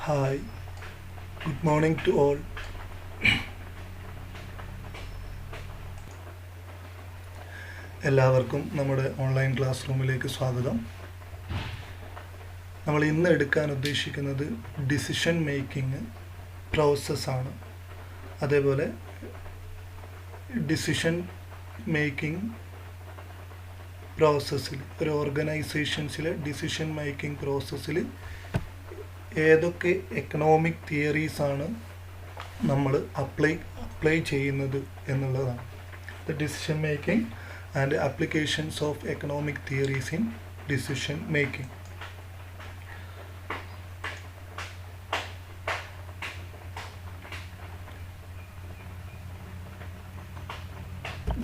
Hi, good morning to all. എല്ലാവർക്കും നമ്മുടെ online class റൂമിലേക്ക് സ്വാഗതം. നമ്മൾ ഇന്ന് എടുക്കാൻ ഉദ്ദേശിക്കുന്നത് ഡിസിഷൻ മേക്കിംഗ് പ്രോസസ്സാണ്. അതേപോലെ ഡിസിഷൻ മേക്കിംഗ് പ്രോസസ്സിൽ ഒരു ഓർഗനൈസേഷൻസിലെ ഡിസിഷൻ മേക്കിംഗ് പ്രോസസ്സിൽ ഏതൊക്കെ എക്കണോമിക് തിയറീസാണ് നമ്മൾ അപ്ലൈ ചെയ്യുന്നത് എന്നുള്ളതാണ്. The decision making and applications of economic theories in decision making.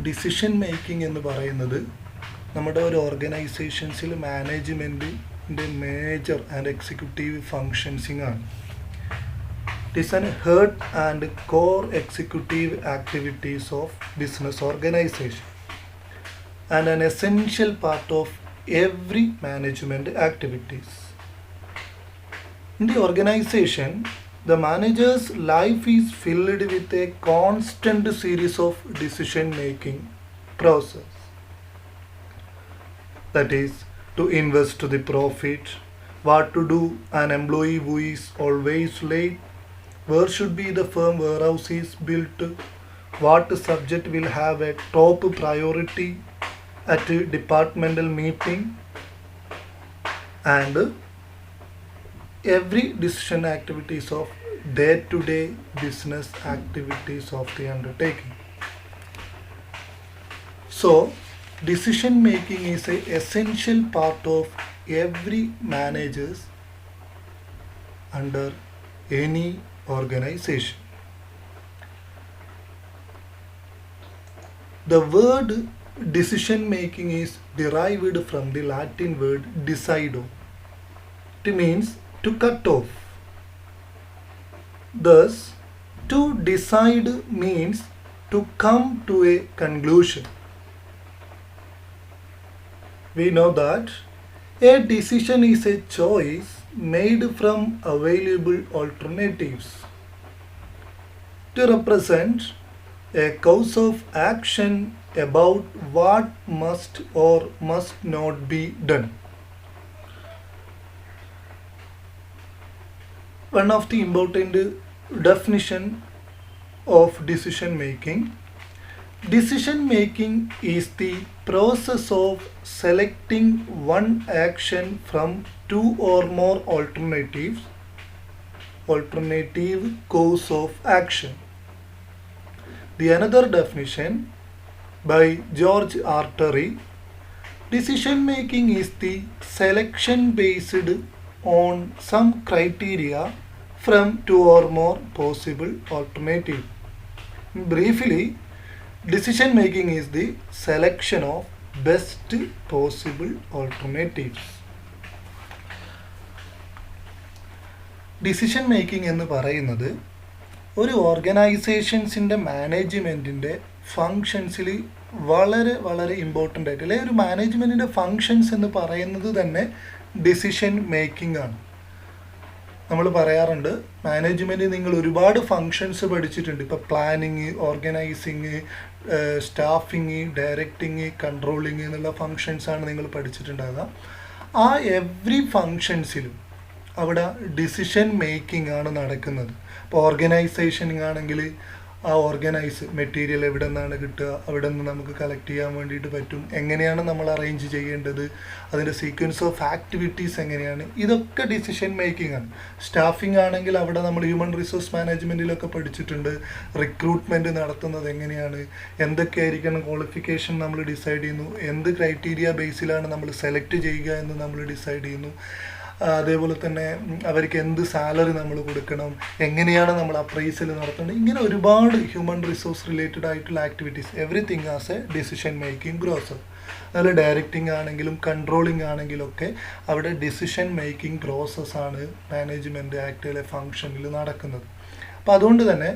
Decision making എന്ന് പറയുന്നത് നമ്മുടെ ഒരു ഓർഗനൈസേഷൻസിൽ മാനേജ്മെൻറ്റിൻ്റെ മേജർ ആൻഡ് എക്സിക്യൂട്ടീവ് ഫങ്ഷൻസിങ് ആണ്. It is an head and core executive activities of business organisation and an essential part of every management activities. In the organization, the manager's life is filled with a constant series of decision-making process. That is, to invest the profit, what to do an employee who is always late, where should be the firm warehouse is built, what subject will have a top priority at a departmental meeting, and every decision activities of day-to-day business activities of the undertaking. So, decision making is an essential part of every manager's under any organization. The word decision making is derived from the Latin word decido. It means to cut off. Thus, to decide means to come to a conclusion. We know that a decision is a choice made from available alternatives to represent a course of action about what must or must not be done. One of the important definition of decision making is the process of selecting one action from two or more alternative course of action. The another definition by George R. Terry, decision making is the selection based on some criteria from two or more possible alternatives. Briefly, decision making is the selection of best possible alternatives. Decision making എന്ന് പറയുന്നത് ഒരു ഓർഗനൈസേഷൻസിൻ്റെ മാനേജ്മെൻറ്റിൻ്റെ ഫങ്ഷൻസിൽ വളരെ വളരെ important ആയിട്ട്, അല്ലെങ്കിൽ ഒരു മാനേജ്മെൻറ്റിൻ്റെ functions എന്ന് പറയുന്നത് തന്നെ ഡിസിഷൻ മേക്കിംഗ് ആണ്. നമ്മൾ പറയാറുണ്ട്, മാനേജ്മെൻറ്റ് നിങ്ങൾ ഒരുപാട് ഫങ്ഷൻസ് പഠിച്ചിട്ടുണ്ട്. ഇപ്പോൾ planning, organising, staffing, directing, controlling എന്നുള്ള ഫങ്ഷൻസാണ് നിങ്ങൾ പഠിച്ചിട്ടുണ്ടാകുക. ആ എവ്രി ഫങ്ഷൻസിലും അവിടെ ഡിസിഷൻ മേക്കിംഗ് ആണ് നടക്കുന്നത്. ഇപ്പോൾ ഓർഗനൈസേഷനിങ് ആണെങ്കിൽ ആ മെറ്റീരിയൽ എവിടെ നിന്നാണ് കിട്ടുക, അവിടെ നിന്ന് നമുക്ക് കളക്ട് ചെയ്യാൻ വേണ്ടിയിട്ട് പറ്റും, എങ്ങനെയാണ് നമ്മൾ അറേഞ്ച് ചെയ്യേണ്ടത്, അതിൻ്റെ സീക്വൻസ് ഓഫ് ആക്ടിവിറ്റീസ് എങ്ങനെയാണ്, ഇതൊക്കെ ഡിസിഷൻ മേക്കിംഗ് ആണ്. സ്റ്റാഫിംഗ് ആണെങ്കിൽ അവിടെ നമ്മൾ ഹ്യൂമൻ റിസോഴ്സ് മാനേജ്മെൻറ്റിലൊക്കെ പഠിച്ചിട്ടുണ്ട്. റിക്രൂട്ട്മെൻറ്റ് നടത്തുന്നത് എങ്ങനെയാണ്, എന്തൊക്കെയായിരിക്കണം ക്വാളിഫിക്കേഷൻ നമ്മൾ ഡിസൈഡ് ചെയ്യുന്നു, എന്ത് ക്രൈറ്റീരിയ ബേസിലാണ് നമ്മൾ സെലക്ട് ചെയ്യുക എന്ന് നമ്മൾ ഡിസൈഡ് ചെയ്യുന്നു. അതേപോലെ തന്നെ അവർക്ക് എന്ത് സാലറി നമ്മൾ കൊടുക്കണം, എങ്ങനെയാണ് നമ്മൾ അപ്രൈസൽ നടത്തേണ്ടത്, ഇങ്ങനെ ഒരുപാട് ഹ്യൂമൻ റിസോഴ്സ് റിലേറ്റഡ് ആയിട്ടുള്ള activities, everything as A decision making process. അതുപോലെ ഡയറക്റ്റിംഗ് ആണെങ്കിലും കൺട്രോളിംഗ് ആണെങ്കിലും ഒക്കെ അവിടെ ഡിസിഷൻ മേക്കിംഗ് പ്രോസസ്സാണ് മാനേജ്മെൻറ്റ് ആക്ടിലെ ഫങ്ഷനിൽ നടക്കുന്നത്. അപ്പോൾ അതുകൊണ്ട് തന്നെ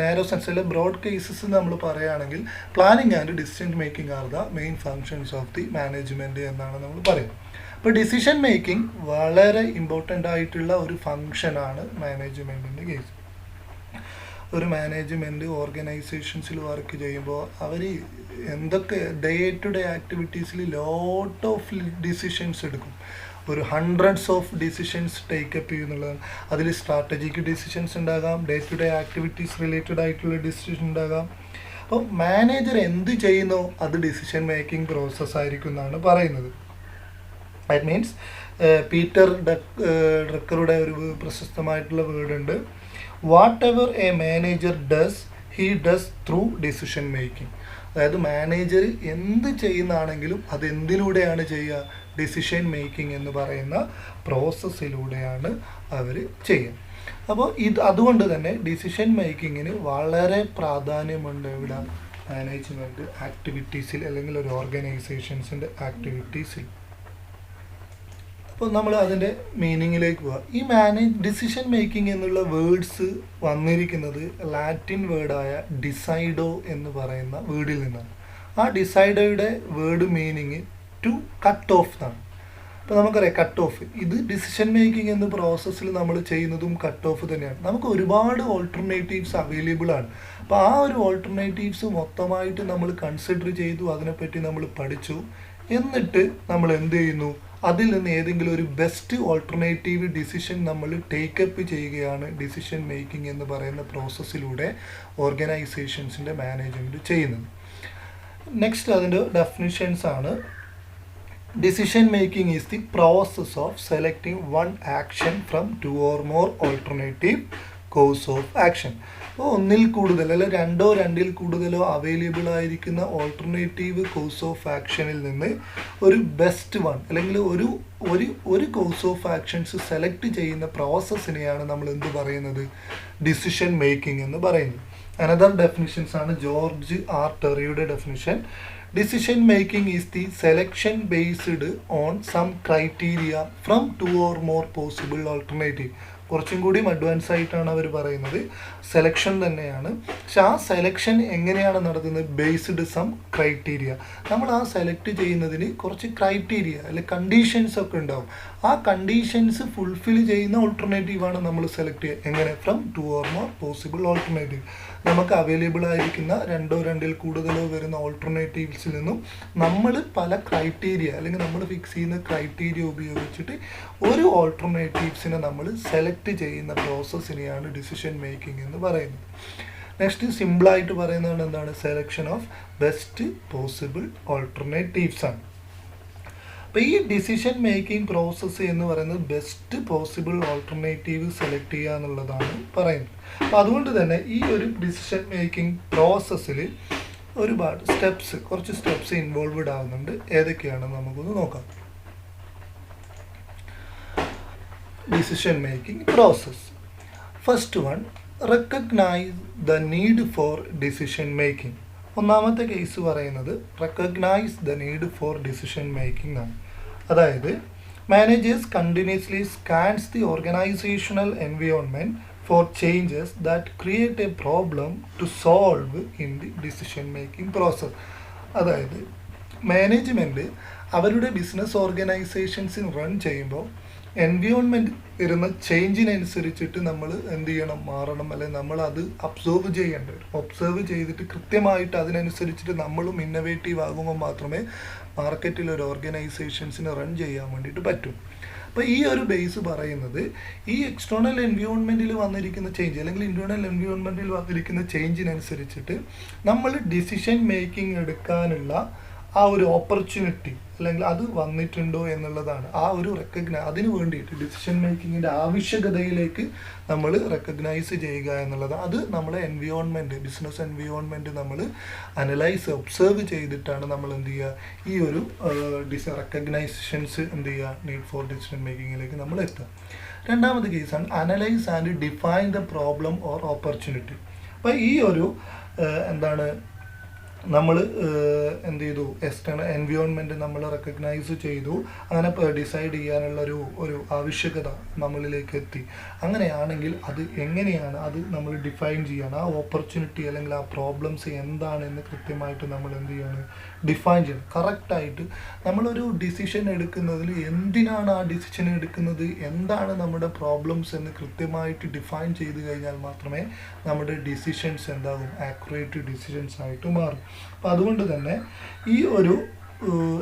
നാരോ സെൻസിൽ ബ്രോഡ് കേസസ് നമ്മൾ പറയുകയാണെങ്കിൽ planning and decision making are the main functions of the management എന്നാണ് നമ്മൾ പറയുന്നത്. ഇപ്പോൾ ഡിസിഷൻ മേക്കിംഗ് വളരെ ഇമ്പോർട്ടൻ്റ് ആയിട്ടുള്ള ഒരു ഫങ്ഷനാണ് മാനേജ്മെൻറ്റിൻ്റെ കേസ്. ഒരു മാനേജ്മെൻറ്റ് ഓർഗനൈസേഷൻസിൽ വർക്ക് ചെയ്യുമ്പോൾ അവർ എന്തൊക്കെ ഡേ ടു ഡേ ആക്ടിവിറ്റീസിൽ ലോട്ട് ഓഫ് ഡിസിഷൻസ് എടുക്കും. ഒരു ഹൺഡ്രഡ്സ് ഓഫ് ഡിസിഷൻസ് ടേക്കപ്പ് ചെയ്യുന്നുള്ളതാണ്. അതിൽ സ്ട്രാറ്റജിക് ഡിസിഷൻസ് ഉണ്ടാകാം, day to day activities related ആയിട്ടുള്ള ഡിസിഷൻ ഉണ്ടാകാം. അപ്പോൾ മാനേജർ എന്ത് ചെയ്യുന്നോ അത് ഡിസിഷൻ മേക്കിംഗ് പ്രോസസ്സ് ആയിരിക്കും എന്നാണ് പറയുന്നത്. ദാറ്റ് മീൻസ് പീറ്റർ ഡ്രക്കറുടെ ഒരു പ്രശസ്തമായിട്ടുള്ള വേർഡുണ്ട്, whatever a manager does he does through decision making. അതായത് മാനേജർ എന്ത് ചെയ്യുന്നതാണെങ്കിലും അത് എന്തിലൂടെയാണ് ചെയ്യുക? ഡിസിഷൻ മേക്കിംഗ് എന്ന് പറയുന്ന പ്രോസസ്സിലൂടെയാണ് അവർ ചെയ്യുക. അപ്പോൾ അതുകൊണ്ട് തന്നെ ഡിസിഷൻ മേക്കിങ്ങിന് വളരെ പ്രാധാന്യമുണ്ട് ഇവിടെ മാനേജ്മെൻറ്റ് ആക്ടിവിറ്റീസിൽ അല്ലെങ്കിൽ ഒരു ഓർഗനൈസേഷൻസിൻ്റെ ആക്ടിവിറ്റീസിൽ. അപ്പോൾ നമ്മൾ അതിൻ്റെ മീനിങ്ങിലേക്ക് പോകാം. ഈ ഡിസിഷൻ മേക്കിംഗ് എന്നുള്ള വേർഡ്സ് വന്നിരിക്കുന്നത് ലാറ്റിൻ വേർഡായ ഡിസൈഡോ എന്ന് പറയുന്ന വേർഡിൽ നിന്നാണ്. ആ ഡിസൈഡോയുടെ word meaning to cut off എന്നാണ്. അപ്പോൾ നമുക്കറിയാം കട്ട് ഓഫ്, ഇത് ഡിസിഷൻ മേക്കിംഗ് എന്ന പ്രോസസ്സിൽ നമ്മൾ ചെയ്യുന്നതും കട്ട് ഓഫ് തന്നെയാണ്. നമുക്ക് ഒരുപാട് ഓൾട്ടർനേറ്റീവ്സ് അവൈലബിൾ ആണ്. അപ്പോൾ ആ ഒരു ഓൾട്ടർനേറ്റീവ്സ് മൊത്തമായിട്ട് നമ്മൾ കൺസിഡർ ചെയ്തു, അതിനെപ്പറ്റി നമ്മൾ പഠിച്ചു. എന്നിട്ട് നമ്മൾ എന്ത് ചെയ്യുന്നു? അതിൽ നിന്ന് ഏതെങ്കിലും ഒരു ബെസ്റ്റ് ഓൾട്ടർനേറ്റീവ് ഡിസിഷൻ നമ്മൾ ടേക്കപ്പ് ചെയ്യുകയാണ് ഡിസിഷൻ മേക്കിംഗ് എന്ന് പറയുന്ന പ്രോസസ്സിലൂടെ ഓർഗനൈസേഷൻസിൻ്റെ മാനേജ്മെൻറ്റ് ചെയ്യുന്നത്. നെക്സ്റ്റ് അതിൻ്റെ ഡെഫിനിഷൻസ് ആണ്. Decision making is the process of selecting one action from 2 or more alternative course of action. അപ്പോൾ ഒന്നിൽ കൂടുതൽ അല്ലെങ്കിൽ രണ്ടിൽ കൂടുതലോ അവൈലബിൾ ആയിരിക്കുന്ന ഓൾട്ടർനേറ്റീവ് കോഴ്സ് ഓഫ് ആക്ഷനിൽ നിന്ന് ഒരു ബെസ്റ്റ് വൺ അല്ലെങ്കിൽ ഒരു കോഴ്സ് ഓഫ് ആക്ഷൻസ് സെലക്ട് ചെയ്യുന്ന പ്രോസസ്സിനെയാണ് നമ്മൾ എന്ത് പറയുന്നത്? ഡിസിഷൻ മേക്കിംഗ് എന്ന് പറയുന്നത്. അനദർ ഡെഫിനിഷൻസ് ആണ് ജോർജ് ആർ ടെറിയുടെ definition. Decision making is the selection based on some criteria from 2 or more possible alternative. കുറച്ചും കൂടിയും അഡ്വാൻസ് ആയിട്ടാണ് അവർ പറയുന്നത്. സെലക്ഷൻ തന്നെയാണ്, പക്ഷെ ആ സെലക്ഷൻ എങ്ങനെയാണ് നടത്തുന്നത്? Based some criteria. നമ്മൾ ആ സെലക്ട് ചെയ്യുന്നതിന് കുറച്ച് ക്രൈറ്റീരിയ അല്ലെങ്കിൽ കണ്ടീഷൻസ് ഒക്കെ ഉണ്ടാവും. ആ കണ്ടീഷൻസ് ഫുൾഫിൽ ചെയ്യുന്ന ഓൾട്ടർനേറ്റീവാണ് നമ്മൾ സെലക്ട് ചെയ്യുക. എങ്ങനെ? From 2 or more possible alternative. നമുക്ക് അവൈലബിൾ ആയിരിക്കുന്ന രണ്ടിൽ കൂടുതലോ വരുന്ന ഓൾട്ടർനേറ്റീവ്സിൽ നിന്നും നമ്മൾ പല ക്രൈറ്റീരിയ അല്ലെങ്കിൽ നമ്മൾ ഫിക്സ് ചെയ്യുന്ന ക്രൈറ്റീരിയ ഉപയോഗിച്ചിട്ട് ഒരു ഓൾട്ടർനേറ്റീവ്സിനെ നമ്മൾ സെലക്ട് ചെയ്യുന്ന പ്രോസസ്സിനെയാണ് ഡിസിഷൻ മേക്കിംഗ് എന്ന് പറയുന്നത്. നെക്സ്റ്റ് സിമ്പിളായിട്ട് പറയുന്നതാണ് എന്താണ്? Selection of best possible alternatives ആണ്. അപ്പോൾ ഈ ഡിസിഷൻ മേക്കിംഗ് പ്രോസസ്സ് എന്ന് പറയുന്നത് ബെസ്റ്റ് പോസിബിൾ ഓൾട്ടർനേറ്റീവ് സെലക്ട് ചെയ്യുക എന്നുള്ളതാണ് പറയുന്നത്. അപ്പോൾ അതുകൊണ്ട് തന്നെ ഈ ഒരു ഡിസിഷൻ മേക്കിംഗ് പ്രോസസ്സിൽ ഒരുപാട് കുറച്ച് സ്റ്റെപ്സ് ഇൻവോൾവ്ഡ് ആവുന്നുണ്ട്. ഏതൊക്കെയാണെന്ന് നമുക്കൊന്ന് നോക്കാം. Decision making process. First one, recognise the need for decision making. ഒന്നാമത്തെ കേസ് പറയുന്നത് recognise the need for decision making ആണ്. അതായത് managers continuously scans the organisational environment for changes that create a problem to solve in the decision making process. അതായത് management അവരുടെ business ഓർഗനൈസേഷൻസിന് run ചെയ്യുമ്പോൾ environment വരുന്ന ചേഞ്ചിനനുസരിച്ചിട്ട് നമ്മൾ എന്ത് ചെയ്യണം? മാറണം, അല്ലെങ്കിൽ നമ്മൾ അത് ഒബ്സർവ് ചെയ്യേണ്ടി വരും. ഒബ്സർവ് ചെയ്തിട്ട് കൃത്യമായിട്ട് അതിനനുസരിച്ചിട്ട് നമ്മളും ഇന്നോവേറ്റീവ് ആകുമ്പോൾ മാത്രമേ മാർക്കറ്റിൽ ഒരു ഓർഗനൈസേഷൻസിന് റൺ ചെയ്യാൻ വേണ്ടിയിട്ട് പറ്റും. അപ്പോൾ ഈ ഒരു ബേസ് പറയുന്നത് ഈ എക്സ്റ്റേണൽ എൻവയോൺമെൻറ്റിൽ വന്നിരിക്കുന്ന ചേഞ്ച് അല്ലെങ്കിൽ ഇൻറ്റേർണൽ എൻവയോൺമെൻറ്റിൽ വന്നിരിക്കുന്ന ചേഞ്ചിനനുസരിച്ചിട്ട് നമ്മൾ ഡിസിഷൻ മേക്കിംഗ് എടുക്കാനുള്ള ആ ഒരു ഓപ്പർച്യൂണിറ്റി അല്ലെങ്കിൽ അത് വന്നിട്ടുണ്ടോ എന്നുള്ളതാണ്. ആ ഒരു അതിന് വേണ്ടിയിട്ട് ഡിസിഷൻ മേക്കിങ്ങിൻ്റെ ആവശ്യകതയിലേക്ക് നമ്മൾ റെക്കഗ്നൈസ് ചെയ്യുക എന്നുള്ളത്. അത് നമ്മളെ ബിസിനസ് എൻവയോൺമെൻറ്റ് നമ്മൾ ഒബ്സർവ് ചെയ്തിട്ടാണ് നമ്മൾ എന്ത് ചെയ്യുക? ഈ ഒരു റെക്കഗ്നൈസേഷൻസ് എന്ത് ചെയ്യുക? നീഡ് ഫോർ ഡിസിഷൻ മേക്കിങ്ങിലേക്ക് നമ്മൾ എത്തുക. രണ്ടാമത്തെ കേസാണ് analyse and define the problem or opportunity. അപ്പോൾ ഈ ഒരു നമ്മൾ എന്ത് ചെയ്തു, എക്സ്റ്റേണൽ എൻവയോൺമെൻറ്റ് നമ്മൾ റെക്കഗ്നൈസ് ചെയ്തു, അങ്ങനെ ഡിസൈഡ് ചെയ്യാനുള്ള ഒരു ആവശ്യകത നമ്മളിലേക്ക് എത്തി. അങ്ങനെയാണെങ്കിൽ അത് എങ്ങനെയാണ് അത് നമ്മൾ ഡിഫൈൻ ചെയ്യണം, ആ ഓപ്പർച്യൂണിറ്റി അല്ലെങ്കിൽ ആ പ്രോബ്ലംസ് എന്താണെന്ന് കൃത്യമായിട്ട് നമ്മൾ എന്ത് ചെയ്യണം, ഡിഫൈൻ ചെയ്യണം. കറക്റ്റായിട്ട് നമ്മളൊരു ഡിസിഷൻ എടുക്കുന്നതിൽ എന്തിനാണ് ആ ഡിസിഷൻ എടുക്കുന്നത്, എന്താണ് നമ്മുടെ പ്രോബ്ലംസ് എന്ന് കൃത്യമായിട്ട് ഡിഫൈൻ ചെയ്ത് കഴിഞ്ഞാൽ മാത്രമേ നമ്മുടെ ഡിസിഷൻസ് എന്താകും, ആക്യുറേറ്റ് ഡിസിഷൻസ് ആയിട്ട് മാറും. അപ്പം അതുകൊണ്ട് തന്നെ ഈ ഒരു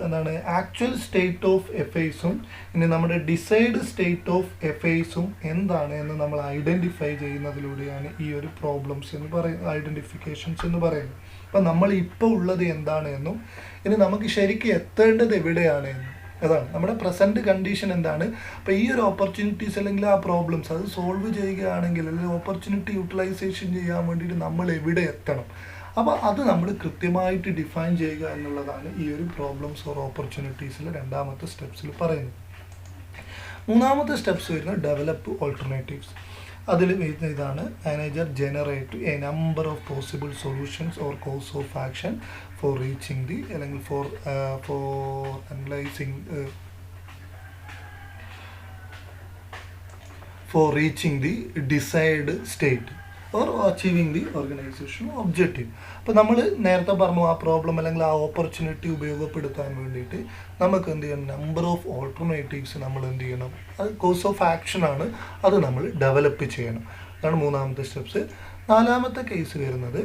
എന്താണ് ആക്ച്വൽ സ്റ്റേറ്റ് ഓഫ് എഫേഴ്സും ഇനി നമ്മുടെ ഡിസൈഡ് സ്റ്റേറ്റ് ഓഫ് എഫേഴ്സും എന്താണ് എന്ന് നമ്മൾ ഐഡൻറ്റിഫൈ ചെയ്യുന്നതിലൂടെയാണ് ഈ ഒരു പ്രോബ്ലംസ് എന്ന് പറയുന്നത്, ഐഡൻറ്റിഫിക്കേഷൻസ് എന്ന് പറയുന്നത്. അപ്പം നമ്മൾ ഇപ്പോൾ ഉള്ളത് എന്താണ് എന്നും ഇനി നമുക്ക് ശരിക്കും എത്തേണ്ടത് എവിടെയാണ് എന്നും, അതാണ് നമ്മുടെ പ്രസൻറ്റ് കണ്ടീഷൻ എന്താണ്. അപ്പോൾ ഈ ഒരു ഓപ്പർച്യൂണിറ്റീസ് അല്ലെങ്കിൽ ആ പ്രോബ്ലംസ് അത് സോൾവ് ചെയ്യുകയാണെങ്കിൽ അല്ലെങ്കിൽ ഓപ്പർച്യൂണിറ്റി യൂട്ടിലൈസേഷൻ ചെയ്യാൻ വേണ്ടിയിട്ട് നമ്മൾ എവിടെ എത്തണം, അപ്പോൾ അത് നമ്മൾ കൃത്യമായിട്ട് ഡിഫൈൻ ചെയ്യുക എന്നുള്ളതാണ് ഈ ഒരു പ്രോബ്ലംസ് ഓർ ഓപ്പർച്യൂണിറ്റീസിൽ രണ്ടാമത്തെ സ്റ്റെപ്സിൽ പറയുന്നത്. മൂന്നാമത്തെ സ്റ്റെപ്സ് വരുന്നത് ഡെവലപ്പ് ഓൾട്ടർനേറ്റീവ്സ്. അതിൽ വരുന്ന ഇതാണ്, manager generate a number of possible solutions or course of action for reaching the അല്ലെങ്കിൽ for analysing for reaching the decide state or achieving the organisation objective. അപ്പോൾ നമ്മൾ നേരത്തെ പറഞ്ഞു ആ പ്രോബ്ലം അല്ലെങ്കിൽ ആ ഓപ്പർച്യൂണിറ്റി ഉപയോഗപ്പെടുത്താൻ വേണ്ടിയിട്ട് നമുക്ക് എന്ത് ചെയ്യണം, നമ്പർ ഓഫ് ഓൾട്ടർനേറ്റീവ്സ് നമ്മൾ എന്ത് ചെയ്യണം, അത് കോഴ്സ് ഓഫ് ആക്ഷനാണ്, അത് നമ്മൾ ഡെവലപ്പ് ചെയ്യണം. അതാണ് മൂന്നാമത്തെ സ്റ്റെപ്സ്. നാലാമത്തെ കേസ് വരുന്നത്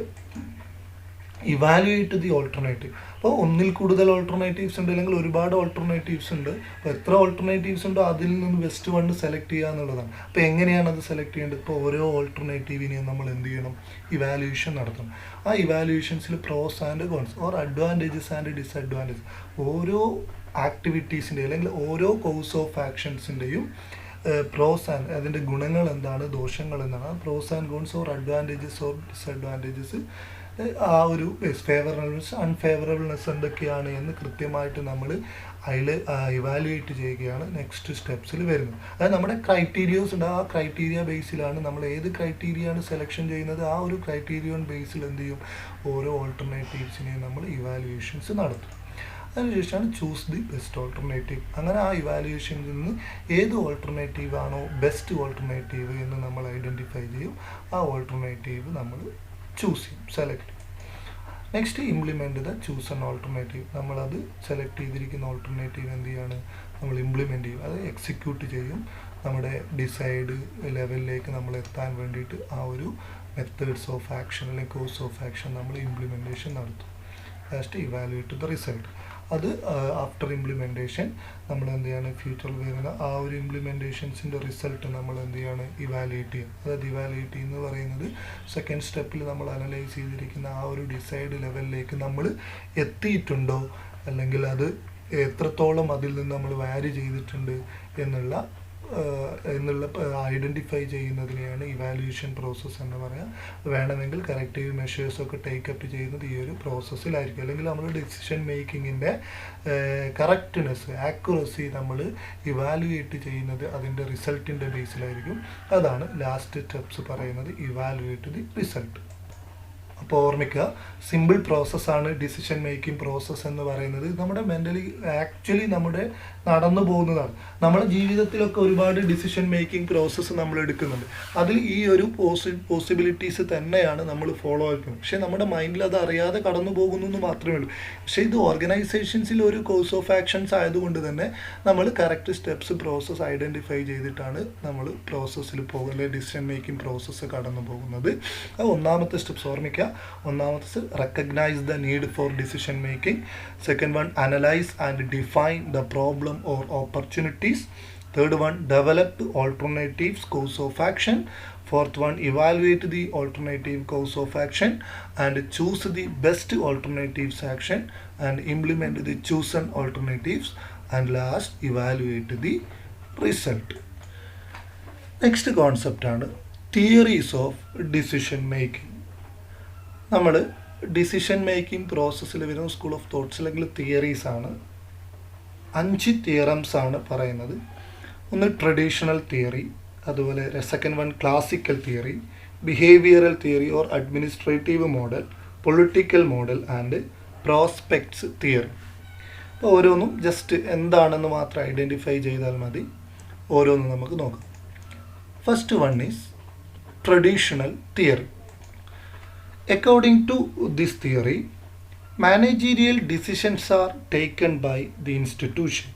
ഇവാലുവേറ്റ് ദി ഓൾട്ടർനേറ്റീവ്. അപ്പോൾ ഒന്നിൽ കൂടുതൽ ഓൾട്ടർനേറ്റീവ്സ് ഉണ്ട് അല്ലെങ്കിൽ ഒരുപാട് ഓൾട്ടർനേറ്റീവ്സ് ഉണ്ട്. അപ്പോൾ എത്ര ഓൾട്ടർനേറ്റീവ്സ് ഉണ്ടോ അതിൽ നിന്ന് ബെസ്റ്റ് വൺ സെലക്ട് ചെയ്യുക എന്നുള്ളതാണ്. അപ്പോൾ എങ്ങനെയാണ് അത് സെലക്ട് ചെയ്യേണ്ടത്, ഇപ്പോൾ ഓരോ ഓൾട്ടർനേറ്റീവിനെയും നമ്മൾ എന്ത് ചെയ്യണം, ഇവാലുവേഷൻ നടത്തണം. ആ ഇവാലുവേഷൻസിൽ pros and cons or advantages and disadvantages ഓരോ ആക്ടിവിറ്റീസിൻ്റെ അല്ലെങ്കിൽ ഓരോ കോഴ്സ് ഓഫ് ആക്ഷൻസിൻ്റെയും പ്രോസ് ആൻഡ് അതിൻ്റെ ഗുണങ്ങൾ എന്താണ്, ദോഷങ്ങൾ എന്താണ്, pros and cons or advantages or disadvantages, ആ ഒരു ഫേവറബിൾനെസ് അൺഫേവറബിൾനെസ് എന്തൊക്കെയാണ് എന്ന് കൃത്യമായിട്ട് നമ്മൾ അതിൽ ഇവാലുവേറ്റ് ചെയ്യുകയാണ് നെക്സ്റ്റ് സ്റ്റെപ്സിൽ വരുന്നത്. അതായത് നമ്മുടെ ക്രൈറ്റീരിയോസ് ഉണ്ട്, ആ ക്രൈറ്റീരിയ ബേസിലാണ് നമ്മൾ ഏത് ക്രൈറ്റീരിയയാണ് സെലക്ഷൻ ചെയ്യുന്നത്, ആ ഒരു ക്രൈറ്റീരിയൻ ബേസിൽ എന്ത് ചെയ്യും, ഓരോ ഓൾട്ടർനേറ്റീവ്സിനെയും നമ്മൾ ഇവാലുവേഷൻസ് നടത്തും. അതിനുശേഷമാണ് ചൂസ് ദി ബെസ്റ്റ് ഓൾട്ടർനേറ്റീവ്. അങ്ങനെ ആ ഇവാലുവേഷനിൽ നിന്ന് ഏത് ഓൾട്ടർനേറ്റീവ് ആണോ ബെസ്റ്റ് ഓൾട്ടർനേറ്റീവ് എന്ന് നമ്മൾ ഐഡൻറ്റിഫൈ ചെയ്യും, ആ ഓൾട്ടർനേറ്റീവ് നമ്മൾ ചൂസ് ചെയ്യും, സെലക്ട് ചെയ്യും. Next implement the choose an alternative. നമ്മളത് സെലക്ട് ചെയ്തിരിക്കുന്ന ഓൾട്ടർനേറ്റീവ് എന്ത് ചെയ്യാണ്, നമ്മൾ ഇംപ്ലിമെൻറ്റ് ചെയ്യും, അത് എക്സിക്യൂട്ട് ചെയ്യും. നമ്മുടെ ഡിസൈഡ് ലെവലിലേക്ക് നമ്മൾ എത്താൻ വേണ്ടിയിട്ട് ആ ഒരു മെത്തേഡ്സ് ഓഫ് ആക്ഷൻ അല്ലെങ്കിൽ കോഴ്സ് ഓഫ് ആക്ഷൻ നമ്മൾ ഇംപ്ലിമെൻറ്റേഷൻ നടത്തും. Last evaluate the result. അത് ആഫ്റ്റർ ഇംപ്ലിമെൻറ്റേഷൻ നമ്മൾ എന്ത് ചെയ്യാണ്, ഫ്യൂച്ചറിൽ വരുന്ന ആ ഒരു ഇംപ്ലിമെൻറ്റേഷൻസിൻ്റെ റിസൾട്ട് നമ്മൾ എന്ത് ചെയ്യാണ്, ഇവാലുവേറ്റ് ചെയ്യും. അതായത് ഇവാലുവേറ്റ് എന്ന് പറയുന്നത് സെക്കൻഡ് സ്റ്റെപ്പിൽ നമ്മൾ അനലൈസ് ചെയ്തിരിക്കുന്ന ആ ഒരു ഡിസൈഡ് ലെവലിലേക്ക് നമ്മൾ എത്തിയിട്ടുണ്ടോ അല്ലെങ്കിൽ അത് എത്രത്തോളം അതിൽ നിന്ന് നമ്മൾ വാരി ചെയ്തിട്ടുണ്ട് എന്നുള്ള ഐഡൻറ്റിഫൈ ചെയ്യുന്നതിനെയാണ് ഇവാലുവേഷൻ പ്രോസസ്സ് എന്ന് പറയാം. വേണമെങ്കിൽ കറക്റ്റീവ് മെഷേഴ്സൊക്കെ ടേക്കപ്പ് ചെയ്യുന്നത് ഈ ഒരു പ്രോസസ്സിലായിരിക്കും. അല്ലെങ്കിൽ നമ്മൾ ഡിസിഷൻ മേക്കിങ്ങിൻ്റെ കറക്റ്റ്നെസ് ആക്യുറസി നമ്മൾ ഇവാലുവേറ്റ് ചെയ്യുന്നത് അതിൻ്റെ റിസൾട്ടിൻ്റെ ബേസിലായിരിക്കും. അതാണ് ലാസ്റ്റ് സ്റ്റെപ്സ് പറയുന്നത്, ഇവാലുവേറ്റ് ദി റിസൾട്ട്. അപ്പോൾ ഓർമ്മിക്കുക, സിമ്പിൾ പ്രോസസ്സാണ് ഡിസിഷൻ മേക്കിംഗ് പ്രോസസ്സ് എന്ന് പറയുന്നത്. നമ്മുടെ മെൻ്റലി ആക്ച്വലി നമ്മുടെ നടന്നു പോകുന്നതാണ്. നമ്മുടെ ജീവിതത്തിലൊക്കെ ഒരുപാട് ഡിസിഷൻ മേക്കിംഗ് പ്രോസസ്സ് നമ്മൾ എടുക്കുന്നുണ്ട്. അതിൽ ഈ ഒരു പോസിബിലിറ്റീസ് തന്നെയാണ് നമ്മൾ ഫോളോ ആക്കുന്നത്. പക്ഷേ നമ്മുടെ മൈൻഡിൽ അത് അറിയാതെ കടന്നു പോകുന്നു എന്ന് മാത്രമേ ഉള്ളൂ. പക്ഷേ ഇത് ഓർഗനൈസേഷൻസിൽ ഒരു കോഴ്സ് ഓഫ് ആക്ഷൻസ് ആയതുകൊണ്ട് തന്നെ നമ്മൾ കറക്റ്റ് സ്റ്റെപ്സ് പ്രോസസ്സ് ഐഡൻറ്റിഫൈ ചെയ്തിട്ടാണ് നമ്മൾ പ്രോസസ്സിൽ പോകുന്നത്, ഡിസിഷൻ മേക്കിംഗ് പ്രോസസ്സ് കടന്നു പോകുന്നത്. അത് ഒന്നാമത്തെ സ്റ്റെപ്സ് ഓർമ്മിക്കുക. ഒന്നാമത്തെ recognize the need for decision making. Second one, analyze and define the problem or opportunities. Third one, develop alternatives course of action. Fourth one, evaluate the alternative course of action and choose the best alternatives action and implement the chosen alternatives, and last, evaluate the result. Next concept ആണ് theories of decision making. നമ്മൾ decision making പ്രോസസ്സിൽ വരുന്ന school of thoughts അല്ലെങ്കിൽ തിയറീസാണ്. 5 theorems ആണ് പറയുന്നത്. ഒന്ന് traditional theory, അതുപോലെ second one classical theory, behavioural theory or administrative model, political model and prospects theory. അപ്പോൾ ഓരോന്നും ജസ്റ്റ് എന്താണെന്ന് മാത്രം ഐഡൻറ്റിഫൈ ചെയ്താൽ മതി. ഓരോന്നും നമുക്ക് നോക്കാം. First one is traditional theory. According to this theory, managerial decisions are taken by the institution.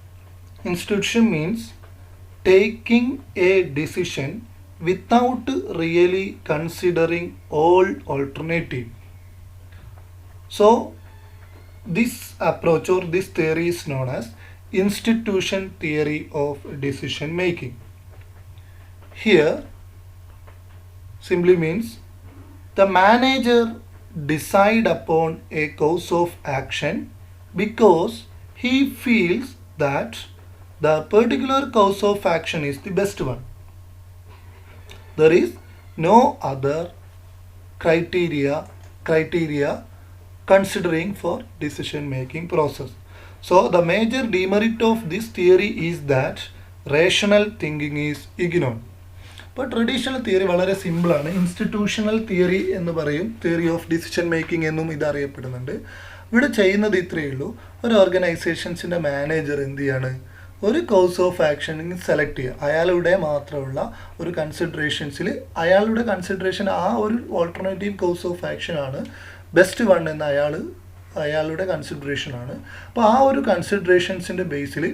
Institution means taking a decision without really considering all alternative. So this approach or this theory is known as institution theory of decision making. Here simply means the manager decide upon a course of action because he feels that the particular course of action is the best one. There is no other criteria considering for decision making process. So the major demerit of this theory is that rational thinking is ignored. അപ്പോൾ traditional theory വളരെ സിമ്പിളാണ്. Institutional theory എന്ന് പറയും, theory of decision making എന്നും ഇത് അറിയപ്പെടുന്നുണ്ട്. ഇവിടെ ചെയ്യുന്നത് ഇത്രയേ ഉള്ളൂ. ഒരു ഓർഗനൈസേഷൻസിൻ്റെ മാനേജർ എന്ത് ചെയ്യാണ്, ഒരു കോഴ്സ് ഓഫ് ആക്ഷനിങ് സെലക്ട് ചെയ്യുക. അയാളുടെ മാത്രമുള്ള ഒരു കൺസിഡറേഷൻസിൽ അയാളുടെ കൺസിഡറേഷൻ ആ ഒരു ഓൾട്ടർനേറ്റീവ് കോഴ്സ് ഓഫ് ആക്ഷനാണ് ബെസ്റ്റ് വൺ എന്ന് അയാളുടെ കൺസിഡറേഷനാണ്. അപ്പോൾ ആ ഒരു കൺസിഡറേഷൻസിൻ്റെ ബേസിൽ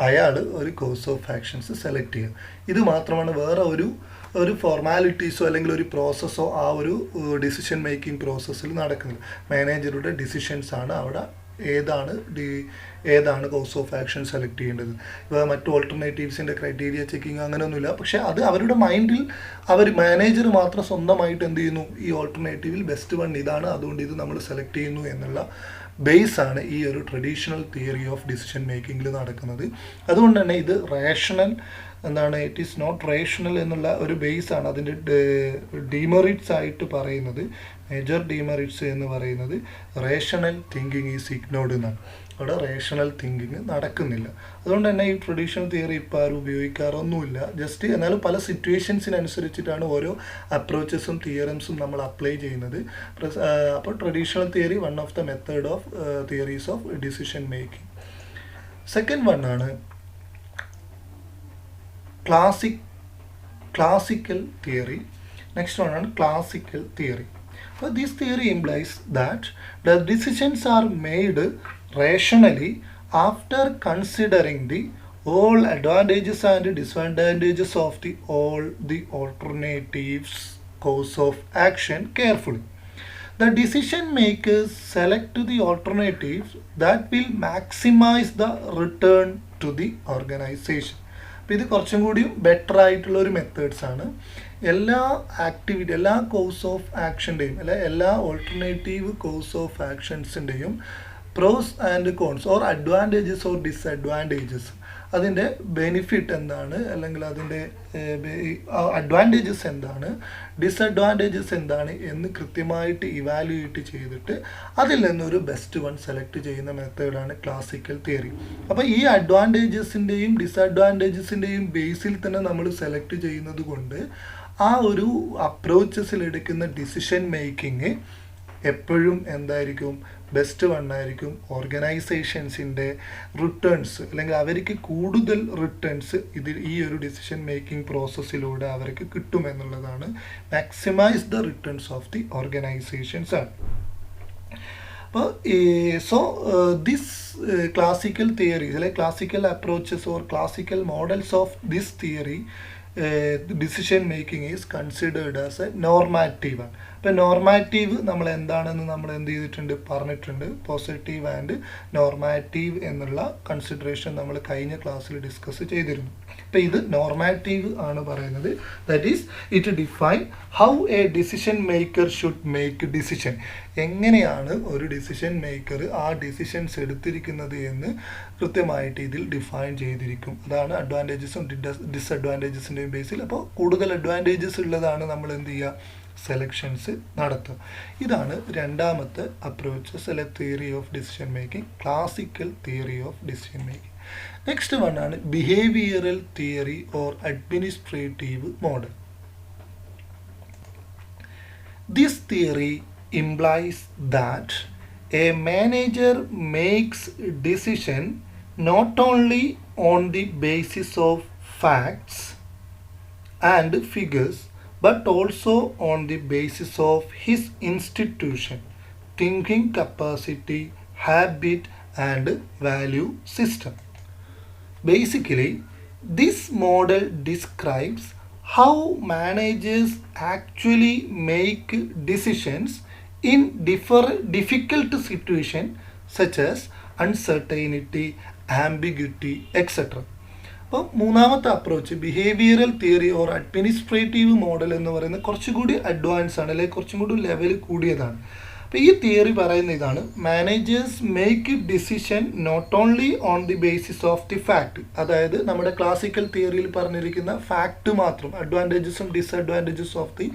അയാൾ ഒരു കോഴ്സ് ഓഫ് ആക്ഷൻസ് സെലക്ട് ചെയ്യുക. ഇത് മാത്രമാണ്, വേറെ ഒരു ഫോർമാലിറ്റീസോ അല്ലെങ്കിൽ ഒരു പ്രോസസ്സോ ആ ഒരു ഡിസിഷൻ മേക്കിംഗ് പ്രോസസ്സിൽ നടക്കുന്നത്. മാനേജറുടെ ഡിസിഷൻസ് ആണ് അവിടെ ഏതാണ് കോഴ്സ് ഓഫ് ആക്ഷൻ സെലക്ട് ചെയ്യേണ്ടത്. മറ്റു ഓൾട്ടർനേറ്റീവ്സിൻ്റെ ക്രൈറ്റീരിയ ചെക്കിങ് അങ്ങനെയൊന്നുമില്ല. പക്ഷേ അത് അവരുടെ മൈൻഡിൽ മാനേജർ മാത്രം സ്വന്തമായിട്ട് എന്ത് ചെയ്യുന്നു, ഈ ഓൾട്ടർനേറ്റീവിൽ ബെസ്റ്റ് വൺ ഇതാണ്, അതുകൊണ്ട് ഇത് നമ്മൾ സെലക്ട് ചെയ്യുന്നു എന്നുള്ള ബേസാണ് ഈ ഒരു ട്രഡീഷണൽ തിയറി ഓഫ് ഡിസിഷൻ മേക്കിങ്ങിൽ നടക്കുന്നത്. അതുകൊണ്ട് തന്നെ ഇത് rational it is not rational എന്നുള്ള ഒരു ബേസാണ്. അതിൻ്റെ ഡിമെറിറ്റ്സ് ആയിട്ട് പറയുന്നത്, മേജർ ഡിമെറിറ്റ്സ് എന്ന് പറയുന്നത് റേഷണൽ തിങ്കിങ് ഈസ് ഇഗ്നോർഡ് എന്നാണ്. അവിടെ റേഷണൽ തിങ്കിങ് നടക്കുന്നില്ല. അതുകൊണ്ട് തന്നെ ഈ ട്രഡീഷണൽ തിയറി ഇപ്പോൾ ആരും ഉപയോഗിക്കാറൊന്നുമില്ല. ജസ്റ്റ് എന്നാലും പല സിറ്റുവേഷൻസിനനുസരിച്ചിട്ടാണ് ഓരോ അപ്രോച്ചസും തിയറംസും നമ്മൾ അപ്ലൈ ചെയ്യുന്നത്. അപ്പോൾ traditional theory one of the method of theories of decision making. Second one ആണ് classical theory. Next one is classical theory. So this theory implies that the decisions are made rationally after considering all advantages and disadvantages of all the alternatives course of action carefully. The decision makers select the alternatives that will maximize the return to the organization. അപ്പോൾ ഇത് കുറച്ചും കൂടി better ആയിട്ടുള്ള ഒരു മെത്തേഡ്സാണ്. എല്ലാ course of ആക്ഷൻ്റെയും എല്ലാ alternative course of ആക്ഷൻസിൻ്റെയും pros and cons or advantages or disadvantages, അതിൻ്റെ ബെനിഫിറ്റ് എന്താണ്, അല്ലെങ്കിൽ അതിൻ്റെ അഡ്വാൻറ്റേജസ് എന്താണ്, ഡിസഡ്വാൻറ്റേജസ് എന്താണ് എന്ന് കൃത്യമായിട്ട് ഇവാലുവേറ്റ് ചെയ്തിട്ട് അതിൽ നിന്നൊരു ബെസ്റ്റ് വൺ സെലക്ട് ചെയ്യുന്ന മെത്തേഡാണ് ക്ലാസിക്കൽ തിയറി. അപ്പോൾ ഈ അഡ്വാൻറ്റേജസിൻ്റെയും ഡിസഡ്വാൻറ്റേജസിൻ്റെയും ബേസിൽ തന്നെ നമ്മൾ സെലക്ട് ചെയ്യുന്നത് കൊണ്ട് ആ ഒരു അപ്രോച്ചസിൽ എടുക്കുന്ന ഡിസിഷൻ മേക്കിംഗ് എപ്പോഴും എന്തായിരിക്കും, ബെസ്റ്റ് വൺ ആയിരിക്കും. ഓർഗനൈസേഷൻസിൻ്റെ റിട്ടേൺസ് അല്ലെങ്കിൽ അവർക്ക് കൂടുതൽ റിട്ടേൺസ് ഈ ഒരു ഡിസിഷൻ മേക്കിംഗ് പ്രോസസ്സിലൂടെ അവർക്ക് കിട്ടുമെന്നുള്ളതാണ്. Maximise the returns of the organisations ആണ്. അപ്പോൾ ദിസ് ക്ലാസിക്കൽ തിയറീസ് അല്ലെങ്കിൽ classical approaches or classical models of this theory decision making is considered as a normative ആണ്. അപ്പോൾ നോർമാറ്റീവ് നമ്മൾ എന്താണെന്ന് നമ്മൾ എന്ത് ചെയ്തിട്ടുണ്ട്, പറഞ്ഞിട്ടുണ്ട്. പോസിറ്റീവ് ആൻഡ് നോർമാറ്റീവ് എന്നുള്ള കൺസിഡറേഷൻ നമ്മൾ കഴിഞ്ഞ ക്ലാസ്സിൽ ഡിസ്കസ് ചെയ്തിരുന്നു. അപ്പോൾ ഇത് നോർമാറ്റീവ് ആണ് പറയുന്നത്. That is it define how A decision maker should make decision. എങ്ങനെയാണ് ഒരു ഡിസിഷൻ മേക്കർ ആ ഡിസിഷൻസ് എടുത്തിരിക്കുന്നത് എന്ന് കൃത്യമായിട്ട് ഇതിൽ ഡിഫൈൻ ചെയ്തിരിക്കും. അതാണ് അഡ്വാൻറ്റേജസും ഡിസഡ്വാൻറ്റേജസിൻ്റെയും ബേസിൽ. അപ്പോൾ കൂടുതൽ അഡ്വാൻറ്റേജസ് ഉള്ളതാണ് നമ്മൾ എന്ത് ചെയ്യുക, സെലക്ഷൻസ് നടത്തുക. ഇതാണ് രണ്ടാമത്തെ approach theory of decision making, classical theory of decision making. Next one ആണ് behavioural theory or administrative model. This theory implies that a manager makes decision not only on the basis of facts and figures but also on the basis of his institution, thinking capacity, habit and value system. Basically, this model describes how managers actually make decisions in difficult situations such as uncertainty, ambiguity, etc. അപ്പോൾ മൂന്നാമത്തെ approach behavioural theory or administrative model എന്ന് പറയുന്നത് കുറച്ചുകൂടി advance ആണ്, അല്ലെങ്കിൽ കുറച്ചും കൂടി level കൂടിയതാണ്. അപ്പോൾ ഈ തിയറി പറയുന്ന ഇതാണ്: managers make decision not only on the basis of the fact, അതായത് നമ്മുടെ ക്ലാസിക്കൽ തിയറിയിൽ പറഞ്ഞിരിക്കുന്ന ഫാക്ട് മാത്രം, അഡ്വാൻറ്റേജസും disadvantages of the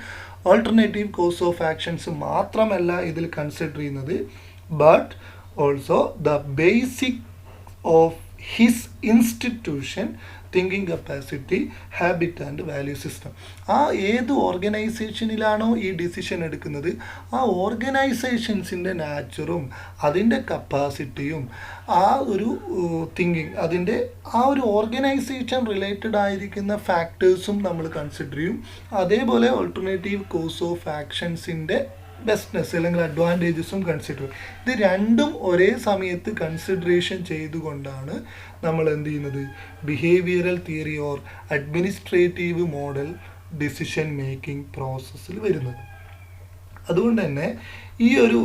alternative course of actions മാത്രമല്ല ഇതിൽ കൺസിഡർ ചെയ്യുന്നത്, but also the basic of his institution, thinking capacity, habit and value system. ആ ഏത് ഓർഗനൈസേഷനിലാണോ ഈ ഡിസിഷൻ എടുക്കുന്നത് ആ ഓർഗനൈസേഷൻസിൻ്റെ നാച്ചറും അതിൻ്റെ കപ്പാസിറ്റിയും ആ ഒരു തിങ്കിങ്, അതിൻ്റെ ആ ഒരു ഓർഗനൈസേഷൻ റിലേറ്റഡ് ആയിരിക്കുന്ന ഫാക്ടേഴ്സും നമ്മൾ കൺസിഡർ ചെയ്യും. അതേപോലെ ഓൾട്ടർനേറ്റീവ് കോഴ്സ് ഓഫ് ആക്ഷൻസിൻ്റെ ബെസ്റ്റ്നെസ് അല്ലെങ്കിൽ അഡ്വാൻറ്റേജസും കൺസിഡർ ചെയ്യും. ഇത് രണ്ടും ഒരേ സമയത്ത് കൺസിഡറേഷൻ ചെയ്തുകൊണ്ടാണ് നമ്മൾ എന്ത് ചെയ്യുന്നത്, behavioural theory or administrative model decision making പ്രോസസ്സിൽ വരുന്നത്. അതുകൊണ്ട് തന്നെ ഈ ഒരു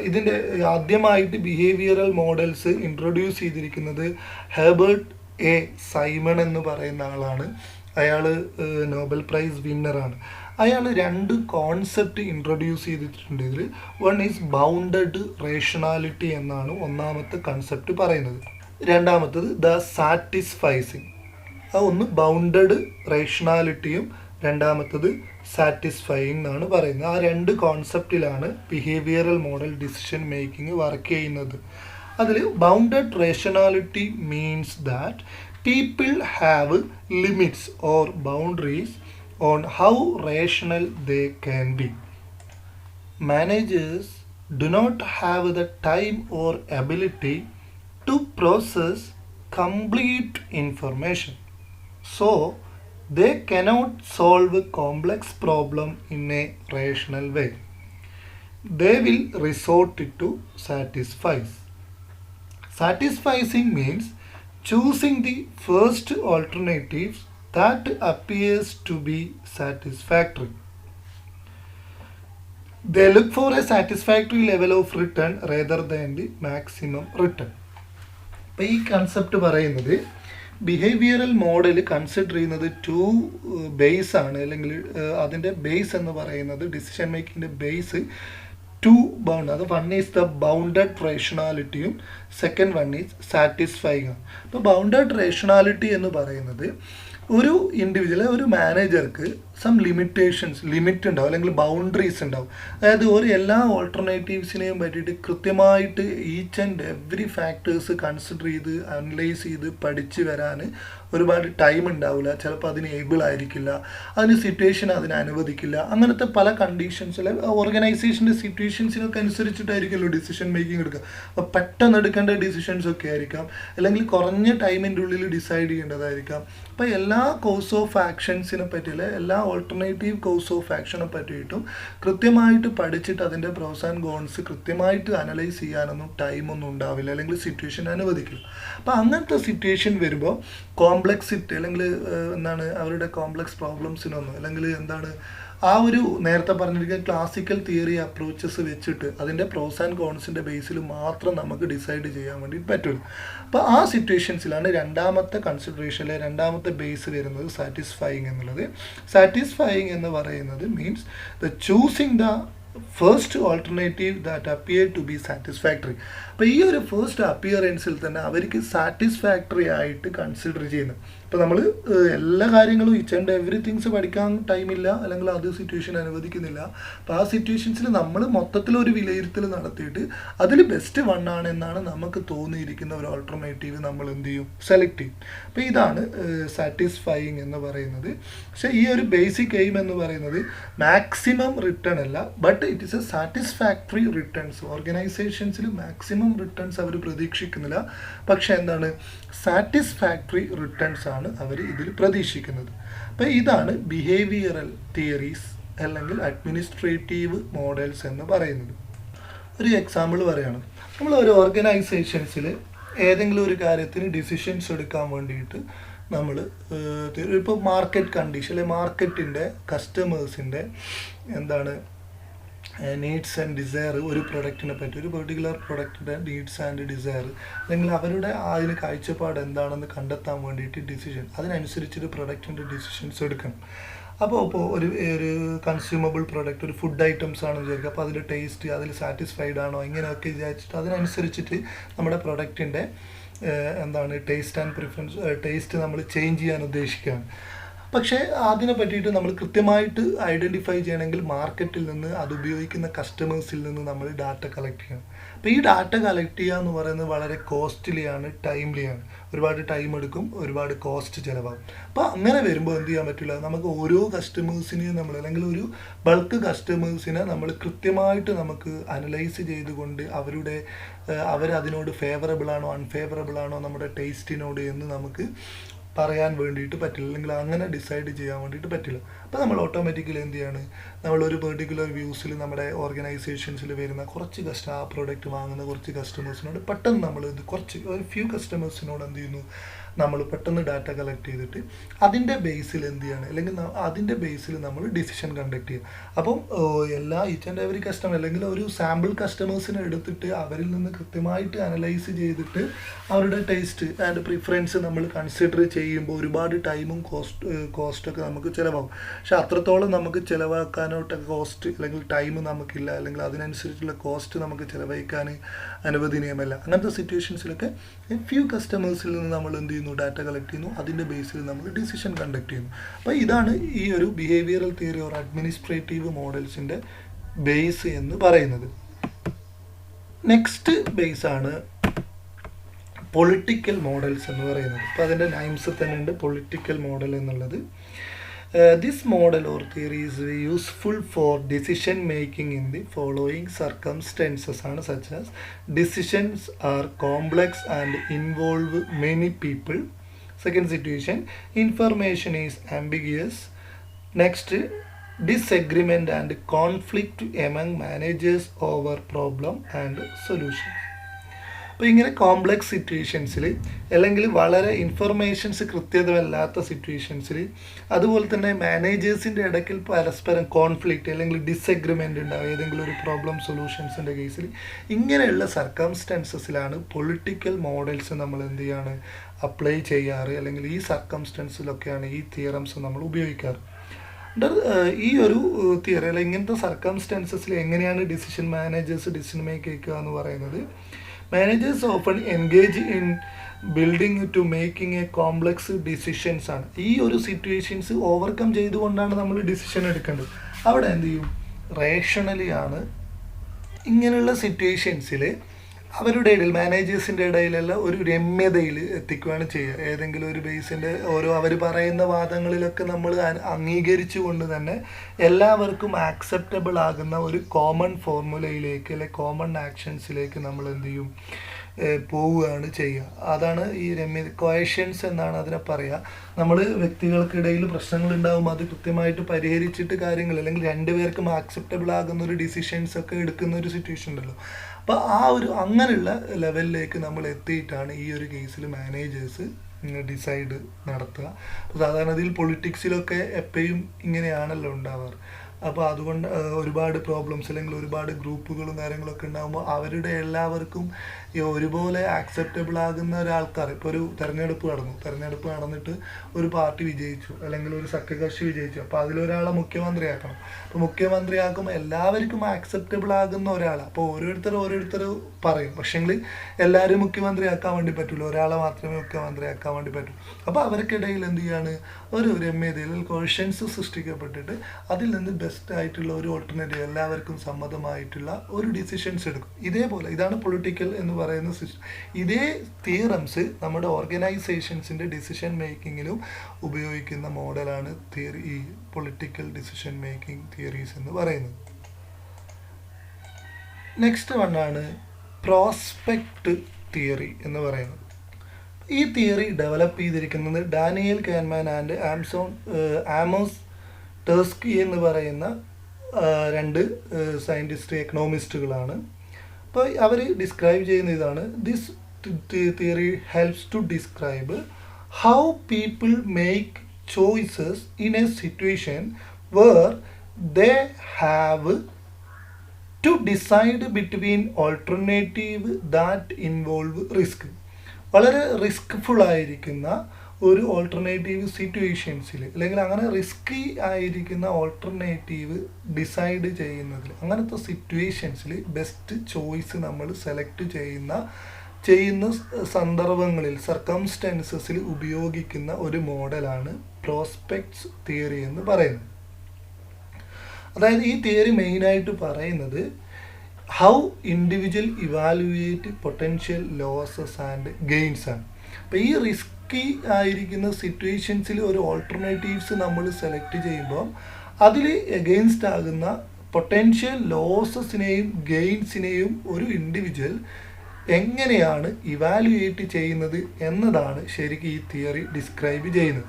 ഇതിൻ്റെ ആദ്യമായിട്ട് ബിഹേവിയറൽ മോഡൽസ് ഇൻട്രൊഡ്യൂസ് ചെയ്തിരിക്കുന്നത് ഹെർബർട്ട് എ സൈമൺ എന്ന് പറയുന്ന ആളാണ്. അയാൾ നോബൽ പ്രൈസ് വിന്നറാണ്. അയാൾ രണ്ട് കോൺസെപ്റ്റ് ഇൻട്രൊഡ്യൂസ് ചെയ്തിട്ടുണ്ട് ഇതിൽ. വൺ ഈസ് ബൗണ്ടഡ് റേഷണാലിറ്റി എന്നാണ് ഒന്നാമത്തെ കൺസെപ്റ്റ് പറയുന്നത്. രണ്ടാമത്തത് ദ സാറ്റിസ്ഫൈസിങ്. ഒന്ന് ബൗണ്ടഡ് റേഷണാലിറ്റിയും രണ്ടാമത്തത് സാറ്റിസ്ഫൈയിങ് എന്നാണ് പറയുന്നത്. ആ രണ്ട് കോൺസെപ്റ്റിലാണ് behavioural model decision making work ചെയ്യുന്നത്. അതിൽ bounded rationality means that people have limits or boundaries on how rational they can be. Managers do not have the time or ability to process complete information, so they cannot solve a complex problem in a rational way. They will resort to satisfice. Satisficing means choosing the first alternative that appears to be satisfactory. They look for a satisfactory level of return rather than the maximum return. അപ്പോൾ ഈ concept പറയുന്നത് behavioural model consider ചെയ്യുന്നത് two base ആണ്, അല്ലെങ്കിൽ അതിൻ്റെ base എന്ന് പറയുന്നത് decision മേക്കിങ്ങിൻ്റെ ബേസ് ടു ബൗണ്ട്, അത് വൺ ഈസ് ദ ബൗണ്ടഡ് റേഷണാലിറ്റിയും സെക്കൻഡ് വൺ ഈസ് സാറ്റിസ്ഫൈങ് ആണ്. അപ്പോൾ ബൗണ്ടഡ് റേഷണാലിറ്റി എന്ന് പറയുന്നത് ഒരു ഇൻഡിവിജ്വൽ, ഒരു മാനേജർക്ക് സം ലിമിറ്റ് ഉണ്ടാവും അല്ലെങ്കിൽ ബൗണ്ടറീസ് ഉണ്ടാവും. അതായത് എല്ലാ ഓൾട്ടർനേറ്റീവ്സിനെയും പറ്റിയിട്ട് കൃത്യമായിട്ട് each and every factors consider ചെയ്ത് അനലൈസ് ചെയ്ത് പഠിച്ച് വരാൻ ഒരുപാട് ടൈം ഉണ്ടാവില്ല, ചിലപ്പോൾ അതിന് ഏബിൾ ആയിരിക്കില്ല, അതിന് സിറ്റുവേഷൻ അതിന് അനുവദിക്കില്ല. അങ്ങനത്തെ പല കണ്ടീഷൻസിൽ ഓർഗനൈസേഷൻ്റെ സിറ്റുവേഷൻസിനൊക്കെ അനുസരിച്ചിട്ടായിരിക്കുമല്ലോ ഡിസിഷൻ മേക്കിംഗ് എടുക്കുക. അപ്പോൾ പെട്ടെന്ന് എടുക്കേണ്ട ഡിസിഷൻസ് ഒക്കെ ആയിരിക്കാം, അല്ലെങ്കിൽ കുറഞ്ഞ ടൈമിൻ്റെ ഉള്ളിൽ ഡിസൈഡ് ചെയ്യേണ്ടതായിരിക്കാം. അപ്പോൾ എല്ലാ കോഴ്സ് ഓഫ് ആക്ഷൻസിനെ പറ്റിയില്ല, എല്ലാ ഓൾട്ടർനേറ്റീവ് കോഴ്സ് ഓഫ് ആക്ഷനെ പറ്റിയിട്ടും കൃത്യമായിട്ട് പഠിച്ചിട്ട് അതിൻ്റെ പ്രോസ് ആൻഡ് കോൺസ് കൃത്യമായിട്ട് അനലൈസ് ചെയ്യാനൊന്നും ടൈമൊന്നും ഉണ്ടാവില്ല, അല്ലെങ്കിൽ സിറ്റുവേഷൻ അനുവദിക്കില്ല. അപ്പോൾ അങ്ങനത്തെ സിറ്റുവേഷൻ വരുമ്പോൾ കോംപ്ലക്സിറ്റി അല്ലെങ്കിൽ അവരുടെ കോംപ്ലക്സ് പ്രോബ്ലംസിനൊന്നും, അല്ലെങ്കിൽ ആ ഒരു നേരത്തെ പറഞ്ഞിരിക്കുന്ന ക്ലാസിക്കൽ തിയറി അപ്രോച്ചസ് വെച്ചിട്ട് അതിൻ്റെ പ്രോസ് ആൻഡ് കോൺസിൻ്റെ ബേസിൽ മാത്രം നമുക്ക് ഡിസൈഡ് ചെയ്യാൻ വേണ്ടി പറ്റുള്ളൂ. അപ്പോൾ ആ സിറ്റുവേഷൻസിലാണ് രണ്ടാമത്തെ കൺസിഡറേഷനിലെ രണ്ടാമത്തെ ബേസ് വരുന്നത് സാറ്റിസ്ഫൈയിങ് എന്നുള്ളത്. സാറ്റിസ്ഫൈയിങ് എന്ന് പറയുന്നത് means the choosing the first alternative that appear to be satisfactory. അപ്പോൾ ഈ ഒരു ഫസ്റ്റ് അപ്പിയറൻസിൽ തന്നെ അവർക്ക് സാറ്റിസ്ഫാക്ടറി ആയിട്ട് കൺസിഡർ ചെയ്യുന്നത്. അപ്പോൾ നമ്മൾ എല്ലാ കാര്യങ്ങളും ഈച്ച് ആൻഡ് എവറിത്തിങ്സ് പഠിക്കാൻ ടൈമില്ല, അല്ലെങ്കിൽ അത് സിറ്റുവേഷൻ അനുവദിക്കുന്നില്ല. അപ്പോൾ ആ സിറ്റുവേഷൻസിൽ നമ്മൾ മൊത്തത്തിലൊരു വിലയിരുത്തൽ നടത്തിയിട്ട് അതിൽ ബെസ്റ്റ് വൺ ആണ് എന്നാണ് നമുക്ക് തോന്നിയിരിക്കുന്ന ഒരു ഓൾട്ടർനേറ്റീവ് നമ്മൾ എന്ത് ചെയ്യും, സെലക്ട് ചെയ്യും. അപ്പോൾ ഇതാണ് സാറ്റിസ്ഫൈയിങ് എന്ന് പറയുന്നത്. പക്ഷേ ഈ ഒരു ബേസിക് എയിം എന്ന് പറയുന്നത് മാക്സിമം റിട്ടേൺ അല്ല, but it is a satisfactory returns. ഓർഗനൈസേഷൻസിൽ മാക്സിമം റിട്ടേൺസ് അവർ പ്രതീക്ഷിക്കുന്നില്ല, പക്ഷേ എന്താണ്, സാറ്റിസ്ഫാക്ടറി റിട്ടേൺസ് ആണ് അവർ ഇതിൽ പ്രതീക്ഷിക്കുന്നത്. അപ്പോൾ ഇതാണ് ബിഹേവിയറൽ തിയറീസ് അല്ലെങ്കിൽ അഡ്മിനിസ്ട്രേറ്റീവ് മോഡൽസ് എന്ന് പറയുന്നത്. ഒരു എക്സാമ്പിൾ പറയുകയാണ്, നമ്മൾ ഒരു ഓർഗനൈസേഷൻസിൽ ഏതെങ്കിലും ഒരു കാര്യത്തിന് ഡിസിഷൻസ് എടുക്കാൻ വേണ്ടിയിട്ട് നമ്മൾ ഇപ്പോൾ മാർക്കറ്റ് കണ്ടീഷൻ അല്ലെങ്കിൽ മാർക്കറ്റിൻ്റെ കസ്റ്റമേഴ്സിൻ്റെ എന്താണ് നീഡ്സ് ആൻഡ് ഡിസയർ, ഒരു പ്രൊഡക്റ്റിനെ പറ്റി, ഒരു പെർട്ടിക്കുലർ പ്രൊഡക്റ്റിൻ്റെ നീഡ്സ് ആൻഡ് ഡിസയർ, അല്ലെങ്കിൽ അവരുടെ അതിന് കാഴ്ചപ്പാട് എന്താണെന്ന് കണ്ടെത്താൻ വേണ്ടിയിട്ട് ഡിസിഷൻ, അതിനനുസരിച്ചൊരു പ്രൊഡക്റ്റിൻ്റെ ഡിസിഷൻസ് എടുക്കണം. അപ്പോൾ ഒരു കൺസ്യൂമബിൾ പ്രൊഡക്റ്റ്, ഒരു ഫുഡ് ഐറ്റംസ് ആണെന്ന് വിചാരിക്കുക. അപ്പോൾ അതിൽ ടേസ്റ്റ്, അതിൽ സാറ്റിസ്ഫൈഡ് ആണോ, ഇങ്ങനെയൊക്കെ വിചാരിച്ചിട്ട് അതിനനുസരിച്ചിട്ട് നമ്മുടെ പ്രൊഡക്റ്റിൻ്റെ എന്താണ് ടേസ്റ്റ് ആൻഡ് പ്രിഫറൻസ്, ടേസ്റ്റ് നമ്മൾ ചേഞ്ച് ചെയ്യാൻ ഉദ്ദേശിക്കുകയാണ്. പക്ഷേ അതിനെ പറ്റിയിട്ട് നമ്മൾ കൃത്യമായിട്ട് ഐഡൻറ്റിഫൈ ചെയ്യണമെങ്കിൽ മാർക്കറ്റിൽ നിന്ന് അത് ഉപയോഗിക്കുന്ന കസ്റ്റമേഴ്സിൽ നിന്ന് നമ്മൾ ഡാറ്റ കളക്ട് ചെയ്യണം. അപ്പോൾ ഈ ഡാറ്റ കളക്ട് ചെയ്യുക എന്ന് പറയുന്നത് വളരെ കോസ്റ്റ്ലിയാണ്, ടൈംലിയാണ്. ഒരുപാട് ടൈം എടുക്കും, ഒരുപാട് കോസ്റ്റ് ചിലവാകും. അപ്പോൾ അങ്ങനെ വരുമ്പോൾ എന്ത് ചെയ്യാൻ പറ്റില്ല, നമുക്ക് ഓരോ കസ്റ്റമേഴ്സിനെയും നമ്മൾ, അല്ലെങ്കിൽ ഒരു ബൾക്ക് കസ്റ്റമേഴ്സിനെ നമ്മൾ കൃത്യമായിട്ട് നമുക്ക് അനലൈസ് ചെയ്തുകൊണ്ട് അവരതിനോട് ഫേവറബിൾ ആണോ അൺഫേവറബിൾ ആണോ നമ്മുടെ ടേസ്റ്റിനോട് എന്ന് നമുക്ക് പറയാൻ വേണ്ടിയിട്ട് പറ്റില്ല, അല്ലെങ്കിൽ അങ്ങനെ ഡിസൈഡ് ചെയ്യാൻ വേണ്ടിയിട്ട് പറ്റില്ല. അപ്പോൾ നമ്മൾ ഓട്ടോമാറ്റിക്കലി എന്ത് ചെയ്യാണ്, നമ്മളൊരു പെർട്ടിക്കുലർ വ്യൂസിൽ നമ്മുടെ ഓർഗനൈസേഷൻസിൽ വരുന്ന കുറച്ച് ആ പ്രോഡക്റ്റ് വാങ്ങുന്ന കുറച്ച് കസ്റ്റമേഴ്സിനോട് പെട്ടെന്ന് നമ്മൾ ഒരു ഫ്യൂ കസ്റ്റമേഴ്സിനോട് എന്ത് ചെയ്യുന്നു, നമ്മൾ പെട്ടെന്ന് ഡാറ്റ കളക്ട് ചെയ്തിട്ട് അതിൻ്റെ ബേസിൽ എന്ത് ചെയ്യാണ്, അല്ലെങ്കിൽ അതിൻ്റെ ബേസിൽ നമ്മൾ ഡിസിഷൻ കണ്ടക്ട് ചെയ്യുക. അപ്പം ഈച്ച് ആൻഡ് എവറി കസ്റ്റമർ, അല്ലെങ്കിൽ ഒരു സാമ്പിൾ കസ്റ്റമേഴ്സിനെ എടുത്തിട്ട് അവരിൽ നിന്ന് കൃത്യമായിട്ട് അനലൈസ് ചെയ്തിട്ട് അവരുടെ ടേസ്റ്റ് ആൻഡ് പ്രിഫറൻസ് നമ്മൾ കൺസിഡർ ചെയ്യുമ്പോൾ ഒരുപാട് ടൈമും കോസ്റ്റൊക്കെ നമുക്ക് ചിലവാകും. പക്ഷെ അത്രത്തോളം നമുക്ക് ചിലവാക്കാനോട്ടൊക്കെ കോസ്റ്റ് അല്ലെങ്കിൽ ടൈം നമുക്കില്ല, അല്ലെങ്കിൽ അതിനനുസരിച്ചുള്ള കോസ്റ്റ് നമുക്ക് ചിലവഴിക്കാൻ അനുവദനീയമല്ല. അങ്ങനത്തെ സിറ്റുവേഷൻസിലൊക്കെ ഫ്യൂ കസ്റ്റമേഴ്സിൽ നിന്ന് നമ്മൾ എന്ത് ചെയ്യുന്നു, ഡാറ്റ കളക്ട് ചെയ്യുന്നു, അതിൻ്റെ ബേസിൽ നമ്മൾ ഡിസിഷൻ കണ്ടക്ട് ചെയ്യുന്നു. അപ്പോൾ ഇതാണ് ഈ ഒരു ബിഹേവിയറൽ തിയറി ഓർ അഡ്മിനിസ്ട്രേറ്റീവ് മോഡൽസിൻ്റെ ബേസ് എന്ന് പറയുന്നത്. നെക്സ്റ്റ് ബേസ് ആണ് പൊളിറ്റിക്കൽ മോഡൽസ് എന്ന് പറയുന്നത്. അപ്പോൾ അതിൻ്റെ നൈംസ് തന്നെ ഉണ്ട് പൊളിറ്റിക്കൽ മോഡൽ എന്നുള്ളത്. This model or theory is useful for decision making in the following circumstances, such as decisions are complex and involve many people. Second situation, information is ambiguous. Next, disagreement and conflict among managers over problem and solution. അപ്പോൾ ഇങ്ങനെ complex സിറ്റുവേഷൻസിൽ, അല്ലെങ്കിൽ വളരെ informations കൃത്യതയല്ലാത്ത സിറ്റുവേഷൻസിൽ, അതുപോലെ തന്നെ മാനേജേഴ്സിൻ്റെ ഇടയ്ക്കിൽ പരസ്പരം conflict അല്ലെങ്കിൽ disagreement ഉണ്ടാവും ഏതെങ്കിലും ഒരു പ്രോബ്ലം സൊല്യൂഷൻസിൻ്റെ കേസിൽ, ഇങ്ങനെയുള്ള സർക്കംസ്റ്റൻസസിലാണ് പൊളിറ്റിക്കൽ മോഡൽസ് നമ്മൾ എന്ത് ചെയ്യാണ്, അപ്ലൈ ചെയ്യാറ്, അല്ലെങ്കിൽ ഈ സർക്കംസ്റ്റൻസിലൊക്കെയാണ് ഈ തിയറംസ് നമ്മൾ ഉപയോഗിക്കാറ്. ഈ ഒരു തിയറി അല്ലെങ്കിൽ ഇങ്ങനത്തെ സർക്കംസ്റ്റൻസസിൽ എങ്ങനെയാണ് മാനേജേഴ്സ് ഡിസിഷൻ മേക്ക് ചെയ്യുക എന്ന് പറയുന്നത്, managers often engage in building to making a complex decisions ആണ്. ഈ ഒരു സിറ്റുവേഷൻസ് ഓവർകം ചെയ്തുകൊണ്ടാണ് നമ്മൾ ഡിസിഷൻ എടുക്കേണ്ടത്. അവിടെ എന്ത് ചെയ്യും, റേഷണലി ആണ് ഇങ്ങനെയുള്ള സിറ്റുവേഷൻസിൽ അവരുടെ ഇടയിൽ, മാനേജേഴ്സിൻ്റെ ഇടയിലുള്ള ഒരു രമ്യതയിൽ എത്തിക്കുകയാണ് ചെയ്യുക. ഏതെങ്കിലും ഒരു ബേസിൻ്റെ അവർ പറയുന്ന വാദങ്ങളിലൊക്കെ നമ്മൾ അംഗീകരിച്ചുകൊണ്ട് തന്നെ എല്ലാവർക്കും ആക്സെപ്റ്റബിൾ ആകുന്ന ഒരു കോമൺ ഫോർമുലയിലേക്ക്, അല്ലെങ്കിൽ കോമൺ ആക്ഷൻസിലേക്ക് നമ്മൾ എന്ത് ചെയ്യും, പോവുകയാണ് ചെയ്യുക. അതാണ് ഈ കോയഷൻസ് എന്നാണ് അതിനെ പറയുക. നമ്മൾ വ്യക്തികൾക്കിടയിൽ പ്രശ്നങ്ങൾ ഉണ്ടാകുമ്പോൾ അത് കൃത്യമായിട്ട് പരിഹരിച്ചിട്ട് കാര്യങ്ങൾ, അല്ലെങ്കിൽ രണ്ടുപേർക്കും ആക്സെപ്റ്റബിൾ ആകുന്ന ഒരു ഡിസിഷൻസ് ഒക്കെ എടുക്കുന്ന ഒരു സിറ്റുവേഷൻ ഉണ്ടല്ലോ. അപ്പോൾ അങ്ങനെയുള്ള ലെവലിലേക്ക് നമ്മൾ എത്തിയിട്ടാണ് ഈ ഒരു കേസിൽ മാനേജേഴ്സ് ഡിസൈഡ് നടത്തുക. അപ്പോൾ സാധാരണ ഇതിൽ പൊളിറ്റിക്സിലൊക്കെ എപ്പോഴും ഇങ്ങനെയാണല്ലോ ഉണ്ടാവാറ്. അപ്പോൾ അതുകൊണ്ട് ഒരുപാട് പ്രോബ്ലംസ് അല്ലെങ്കിൽ ഒരുപാട് ഗ്രൂപ്പുകളും കാര്യങ്ങളൊക്കെ ഉണ്ടാകുമ്പോൾ അവരുടെ എല്ലാവർക്കും ഈ ഒരുപോലെ ആക്സെപ്റ്റബിൾ ആകുന്ന ഒരാൾക്കാർ, ഇപ്പോൾ ഒരു തെരഞ്ഞെടുപ്പ് നടന്നിട്ട് ഒരു പാർട്ടി വിജയിച്ചു അല്ലെങ്കിൽ ഒരു സഖ്യകക്ഷി വിജയിച്ചു, അപ്പോൾ അതിലൊരാളെ മുഖ്യമന്ത്രിയാക്കണം. അപ്പോൾ മുഖ്യമന്ത്രിയാക്കുമ്പോൾ എല്ലാവർക്കും ആക്സെപ്റ്റബിൾ ആകുന്ന ഒരാൾ, അപ്പോൾ ഓരോരുത്തർ പറയും, പക്ഷേങ്കിൽ എല്ലാവരും മുഖ്യമന്ത്രിയാക്കാൻ വേണ്ടി പറ്റില്ല, ഒരാളെ മാത്രമേ മുഖ്യമന്ത്രിയാക്കാൻ വേണ്ടി പറ്റൂ. അപ്പോൾ അവർക്കിടയിൽ എന്ത് ചെയ്യാണ്, ഒരു രമ്യതയിൽ ക്വസ്റ്റ്യൻസ് സൃഷ്ടിക്കപ്പെട്ടിട്ട് അതിൽ നിന്ന് ബെസ്റ്റ് ആയിട്ടുള്ള ഒരു ഓൾട്ടർനേറ്റീവ്, എല്ലാവർക്കും സമ്മതമായിട്ടുള്ള ഒരു ഡിസിഷൻസ് എടുക്കും. ഇതേപോലെ ഇതാണ് പൊളിറ്റിക്കൽ എന്ന് പറയുന്ന സിസ്റ്റം. ഇതേ തിയറംസ് നമ്മുടെ ഓർഗനൈസേഷൻസിൻ്റെ ഡിസിഷൻ മേക്കിങ്ങിലും ഉപയോഗിക്കുന്ന മോഡലാണ് ഈ പൊളിറ്റിക്കൽ ഡിസിഷൻ മേക്കിംഗ് തിയറീസ് എന്ന് പറയുന്നത്. നെക്സ്റ്റ് വണ്ണാണ് പ്രോസ്പെക്റ്റ് തിയറി എന്ന് പറയുന്നത്. ഈ തിയറി ഡെവലപ്പ് ചെയ്തിരിക്കുന്നത് Daniel Kahneman and Amos Tversky എന്ന് പറയുന്ന രണ്ട് എക്കണോമിസ്റ്റുകളാണ്. അപ്പോൾ അവർ ഡിസ്ക്രൈബ് ചെയ്യുന്ന ഇതാണ്: this theory helps to describe how people make choices in a situation where they have to decide between alternative that involve risk. വളരെ റിസ്ക്ഫുൾ ആയിരിക്കുന്ന ഒരു ഓൾട്ടർനേറ്റീവ് സിറ്റുവേഷൻസിൽ, അല്ലെങ്കിൽ അങ്ങനെ റിസ്കി ആയിരിക്കുന്ന ഓൾട്ടർനേറ്റീവ് ഡിസൈഡ് ചെയ്യുന്നതിൽ, അങ്ങനത്തെ സിറ്റുവേഷൻസിൽ ബെസ്റ്റ് ചോയ്സ് നമ്മൾ സെലക്ട് ചെയ്യുന്ന സന്ദർഭങ്ങളിൽ, സർക്കംസ്റ്റൻസസിൽ ഉപയോഗിക്കുന്ന ഒരു മോഡലാണ് പ്രോസ്പെക്ട്സ് തിയറി എന്ന് പറയുന്നത്. അതായത് ഈ തിയറി മെയിനായിട്ട് പറയുന്നത് how individual evaluate potential losses and gains ആണ്. അപ്പോൾ ഈ റിസ്കി ആയിരിക്കുന്ന സിറ്റുവേഷൻസിൽ ഒരു ഓൾട്ടർനേറ്റീവ്സ് നമ്മൾ സെലക്ട് ചെയ്യുമ്പോൾ അതിൽ എഗെയിൻസ്റ്റ് ആകുന്ന പൊട്ടൻഷ്യൽ ലോസസിനെയും ഗെയിൻസിനെയും ഒരു ഇൻഡിവിജ്വൽ എങ്ങനെയാണ് ഇവാലുവേറ്റ് ചെയ്യുന്നത് എന്നതാണ് ശരിക്കും ഈ തിയറി ഡിസ്ക്രൈബ് ചെയ്യുന്നത്.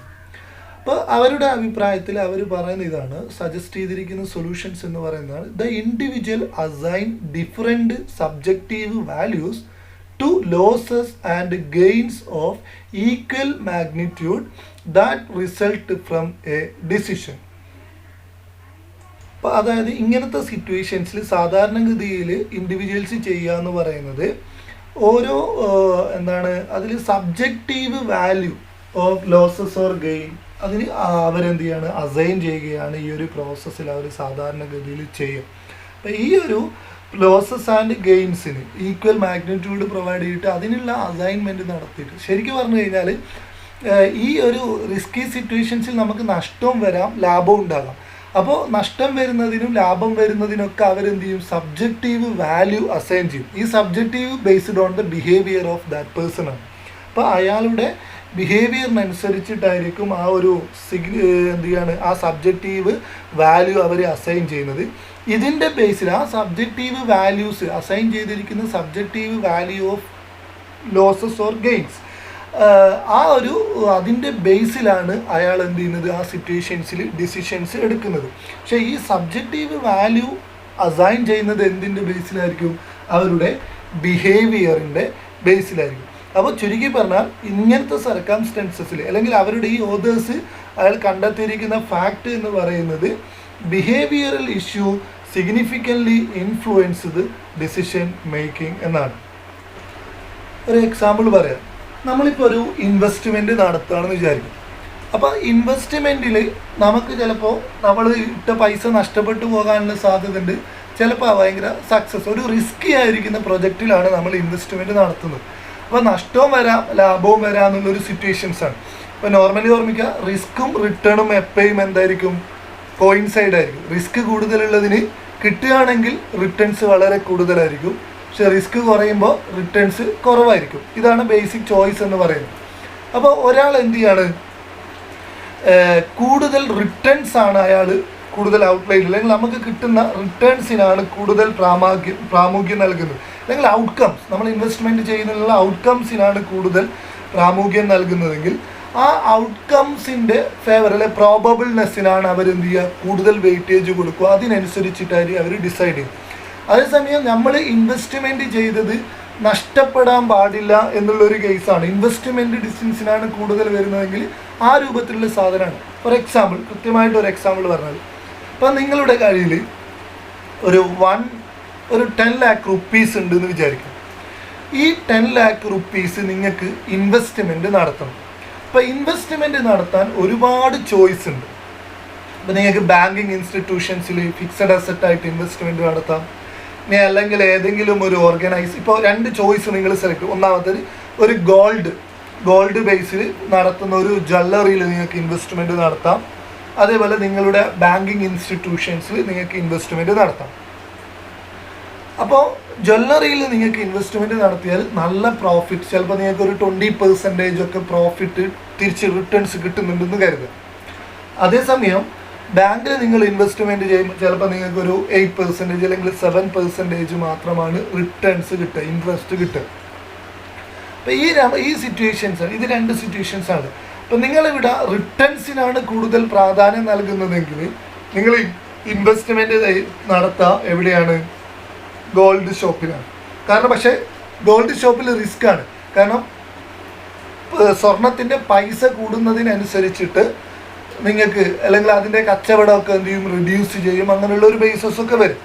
അപ്പോൾ അവരുടെ അഭിപ്രായത്തിൽ അവർ പറയുന്ന ഇതാണ്, സജസ്റ്റ് ചെയ്തിരിക്കുന്ന സൊല്യൂഷൻസ് എന്ന് പറയുന്നതാണ്: the individual assign different subjective values to losses and gains of equal magnitude that result from a decision. അപ്പോൾ അതായത് ഇങ്ങനത്തെ സിറ്റുവേഷൻസിൽ സാധാരണഗതിയിൽ ഇൻഡിവിജ്വൽസ് ചെയ്യുക എന്ന് പറയുന്നത് ഓരോ അതിൽ subjective value of losses or gain അതിന് അവരെന്ത് ചെയ്യാണ്, അസൈൻ ചെയ്യുകയാണ് ഈ ഒരു പ്രോസസ്സിൽ അവർ സാധാരണഗതിയിൽ ചെയ്യും. അപ്പോൾ ഈ ഒരു ലോസസ് ആൻഡ് ഗെയിൻസിന് ഈക്വൽ മാഗ്നിറ്റ്യൂഡ് പ്രൊവൈഡ് ചെയ്തിട്ട് അതിനുള്ള അസൈൻമെൻറ്റ് നടത്തിയിട്ട്, ശരിക്കും പറഞ്ഞു കഴിഞ്ഞാൽ ഈ ഒരു റിസ്കി സിറ്റുവേഷൻസിൽ നമുക്ക് നഷ്ടവും വരാം, ലാഭവും ഉണ്ടാകാം. അപ്പോൾ നഷ്ടം വരുന്നതിനും ലാഭം വരുന്നതിനൊക്കെ അവരെന്ത് ചെയ്യും, സബ്ജക്റ്റീവ് വാല്യൂ അസൈൻ ചെയ്യും. ഈ subjective based on the behaviour of that person ആണ്. അപ്പോൾ അയാളുടെ ബിഹേവിയറിനനുസരിച്ചിട്ടായിരിക്കും ആ ഒരു ആ സബ്ജക്റ്റീവ് വാല്യൂ അവർ അസൈൻ ചെയ്യുന്നത്. ഇതിൻ്റെ ബേസിൽ ആ സബ്ജക്റ്റീവ് വാല്യൂസ് അസൈൻ ചെയ്തിരിക്കുന്ന subjective value of losses or gains അതിൻ്റെ ബേസിലാണ് അയാൾ എന്ത് ചെയ്യുന്നത്, ആ സിറ്റുവേഷൻസിൽ ഡിസിഷൻസ് എടുക്കുന്നത്. പക്ഷേ ഈ സബ്ജക്റ്റീവ് വാല്യൂ അസൈൻ ചെയ്യുന്നത് എന്തിൻ്റെ ബേസിലായിരിക്കും, അവരുടെ ബിഹേവിയറിൻ്റെ ബേസിലായിരിക്കും. അപ്പോൾ ചുരുക്കി പറഞ്ഞാൽ ഇങ്ങനത്തെ സർക്കംസ്റ്റൻസസിൽ അല്ലെങ്കിൽ അവരുടെ ഈ ഓതേഴ്സ് അയാൾ കണ്ടെത്തിയിരിക്കുന്ന ഫാക്റ്റ് എന്ന് പറയുന്നത് behavioural issue significantly influenced decision making എന്നാണ്. ഒരു എക്സാമ്പിൾ പറയാം. നമ്മളിപ്പോൾ ഒരു ഇൻവെസ്റ്റ്മെൻറ്റ് നടത്തുകയാണെന്ന് വിചാരിക്കും. അപ്പോൾ ഇൻവെസ്റ്റ്മെൻറ്റിൽ നമുക്ക് ചിലപ്പോൾ നമ്മൾ ഇട്ട പൈസ നഷ്ടപ്പെട്ടു പോകാനുള്ള സാധ്യത ഉണ്ട്. ചിലപ്പോൾ ഭയങ്കര സക്സസ്, ഒരു റിസ്കി ആയിരിക്കുന്ന പ്രൊജക്റ്റിലാണ് നമ്മൾ ഇൻവെസ്റ്റ്മെൻറ്റ് നടത്തുന്നത്. അപ്പോൾ നഷ്ടവും വരാം ലാഭവും വരാം എന്നുള്ളൊരു സിറ്റുവേഷൻസാണ്. ഇപ്പോൾ നോർമലി ഓർമ്മിക്കുക, റിസ്ക്കും റിട്ടേണും എപ്പോഴും എന്തായിരിക്കും, കോയിൻസൈഡ് ആയിരിക്കും. റിസ്ക് കൂടുതലുള്ളതിന് കിട്ടുകയാണെങ്കിൽ റിട്ടേൺസ് വളരെ കൂടുതലായിരിക്കും, പക്ഷെ റിസ്ക് കുറയുമ്പോൾ റിട്ടേൺസ് കുറവായിരിക്കും. ഇതാണ് ബേസിക് ചോയ്സ് എന്ന് പറയുന്നത്. അപ്പോൾ ഒരാൾ എന്ത് ചെയ്യാണ്, കൂടുതൽ റിട്ടേൺസ് ആണ് അയാൾ കൂടുതൽ ഔട്ട്ലൈൻ, അല്ലെങ്കിൽ നമുക്ക് കിട്ടുന്ന റിട്ടേൺസിനാണ് കൂടുതൽ പ്രാമുഖ്യം നൽകുന്നത്, അല്ലെങ്കിൽ ഔട്ട്കംസ്, നമ്മൾ ഇൻവെസ്റ്റ്മെൻറ്റ് ചെയ്യുന്നതിനുള്ള ഔട്ട്കംസിനാണ് കൂടുതൽ പ്രാമുഖ്യം നൽകുന്നതെങ്കിൽ ആ ഔട്ട്കംസിൻ്റെ ഫേവർ അല്ലെ പ്രോബബിൾനെസ്സിനാണ് അവരെന്ത് ചെയ്യുക, കൂടുതൽ വെയിറ്റേജ് കൊടുക്കുക. അതിനനുസരിച്ചിട്ടായിരിക്കും അവർ ഡിസൈഡ് ചെയ്യും. അതേസമയം നമ്മൾ ഇൻവെസ്റ്റ്മെൻറ്റ് ചെയ്തത് നഷ്ടപ്പെടാൻ പാടില്ല എന്നുള്ളൊരു കേസാണ്, ഇൻവെസ്റ്റ്മെൻറ്റ് ഡിസ്റ്റൻസിനാണ് കൂടുതൽ വരുന്നതെങ്കിൽ ആ രൂപത്തിലുള്ള സാധനമാണ്. ഫോർ എക്സാമ്പിൾ, കൃത്യമായിട്ടൊരു എക്സാമ്പിൾ പറഞ്ഞത്, ഇപ്പം നിങ്ങളുടെ കയ്യിൽ ഒരു 10 lakh റുപ്പീസ് ഉണ്ട് എന്ന് വിചാരിക്കും. ഈ 10 lakh റുപ്പീസ് നിങ്ങൾക്ക് ഇൻവെസ്റ്റ്മെൻറ്റ് നടത്തണം. അപ്പോൾ ഇൻവെസ്റ്റ്മെൻറ്റ് നടത്താൻ ഒരുപാട് ചോയ്സ് ഉണ്ട്. അപ്പോൾ നിങ്ങൾക്ക് ബാങ്കിങ് ഇൻസ്റ്റിറ്റ്യൂഷൻസിൽ ഫിക്സഡ് അസറ്റായിട്ട് ഇൻവെസ്റ്റ്മെൻറ്റ് നടത്താം. ഇനി അല്ലെങ്കിൽ ഏതെങ്കിലും ഒരു ഇപ്പോൾ 2 ചോയ്സ് നിങ്ങൾ സെലക്ട്. ഒന്നാമത്തേത് ഒരു ഗോൾഡ് ബേസിൽ നടത്തുന്ന ഒരു ജ്വല്ലറിയിൽ നിങ്ങൾക്ക് ഇൻവെസ്റ്റ്മെൻറ്റ് നടത്താം. അതേപോലെ നിങ്ങളുടെ ബാങ്കിങ് ഇൻസ്റ്റിറ്റ്യൂഷൻസിൽ നിങ്ങൾക്ക് ഇൻവെസ്റ്റ്മെൻറ്റ് നടത്താം. അപ്പോൾ ജ്വല്ലറിയിൽ നിങ്ങൾക്ക് ഇൻവെസ്റ്റ്മെൻറ്റ് നടത്തിയാൽ നല്ല പ്രോഫിറ്റ്, ചിലപ്പോൾ നിങ്ങൾക്ക് ഒരു 20% ഒക്കെ പ്രോഫിറ്റ് തിരിച്ച് റിട്ടേൺസ് കിട്ടുന്നുണ്ടെന്ന് കരുതുക. അതേസമയം ബാങ്കിൽ നിങ്ങൾ ഇൻവെസ്റ്റ്മെൻറ്റ് ചെയ്യുമ്പോൾ ചിലപ്പോൾ നിങ്ങൾക്കൊരു 8% അല്ലെങ്കിൽ 7% മാത്രമാണ് റിട്ടേൺസ് കിട്ടുക, ഇൻട്രസ്റ്റ് കിട്ടുക. അപ്പോൾ ഈ സിറ്റുവേഷൻസ്, ഇത് 2 സിറ്റുവേഷൻസാണ്. അപ്പോൾ നിങ്ങളിവിടെ റിട്ടേൺസിനാണ് കൂടുതൽ പ്രാധാന്യം നൽകുന്നതെങ്കിൽ നിങ്ങൾ ഇൻവെസ്റ്റ്മെൻറ്റ് നടത്തുക എവിടെയാണ്? ഗോൾഡ് ഷോപ്പിലാണ്. കാരണം പക്ഷേ ഗോൾഡ് ഷോപ്പിൽ റിസ്ക് ആണ്. കാരണം സ്വർണത്തിൻ്റെ പൈസ കൂടുന്നതിനനുസരിച്ചിട്ട് നിങ്ങൾക്ക് അല്ലെങ്കിൽ അതിൻ്റെ കച്ചവടമൊക്കെ എന്ത് ചെയ്യും? റിഡ്യൂസ് ചെയ്യും. അങ്ങനെയുള്ള ഒരു ബേസസൊക്കെ വരും.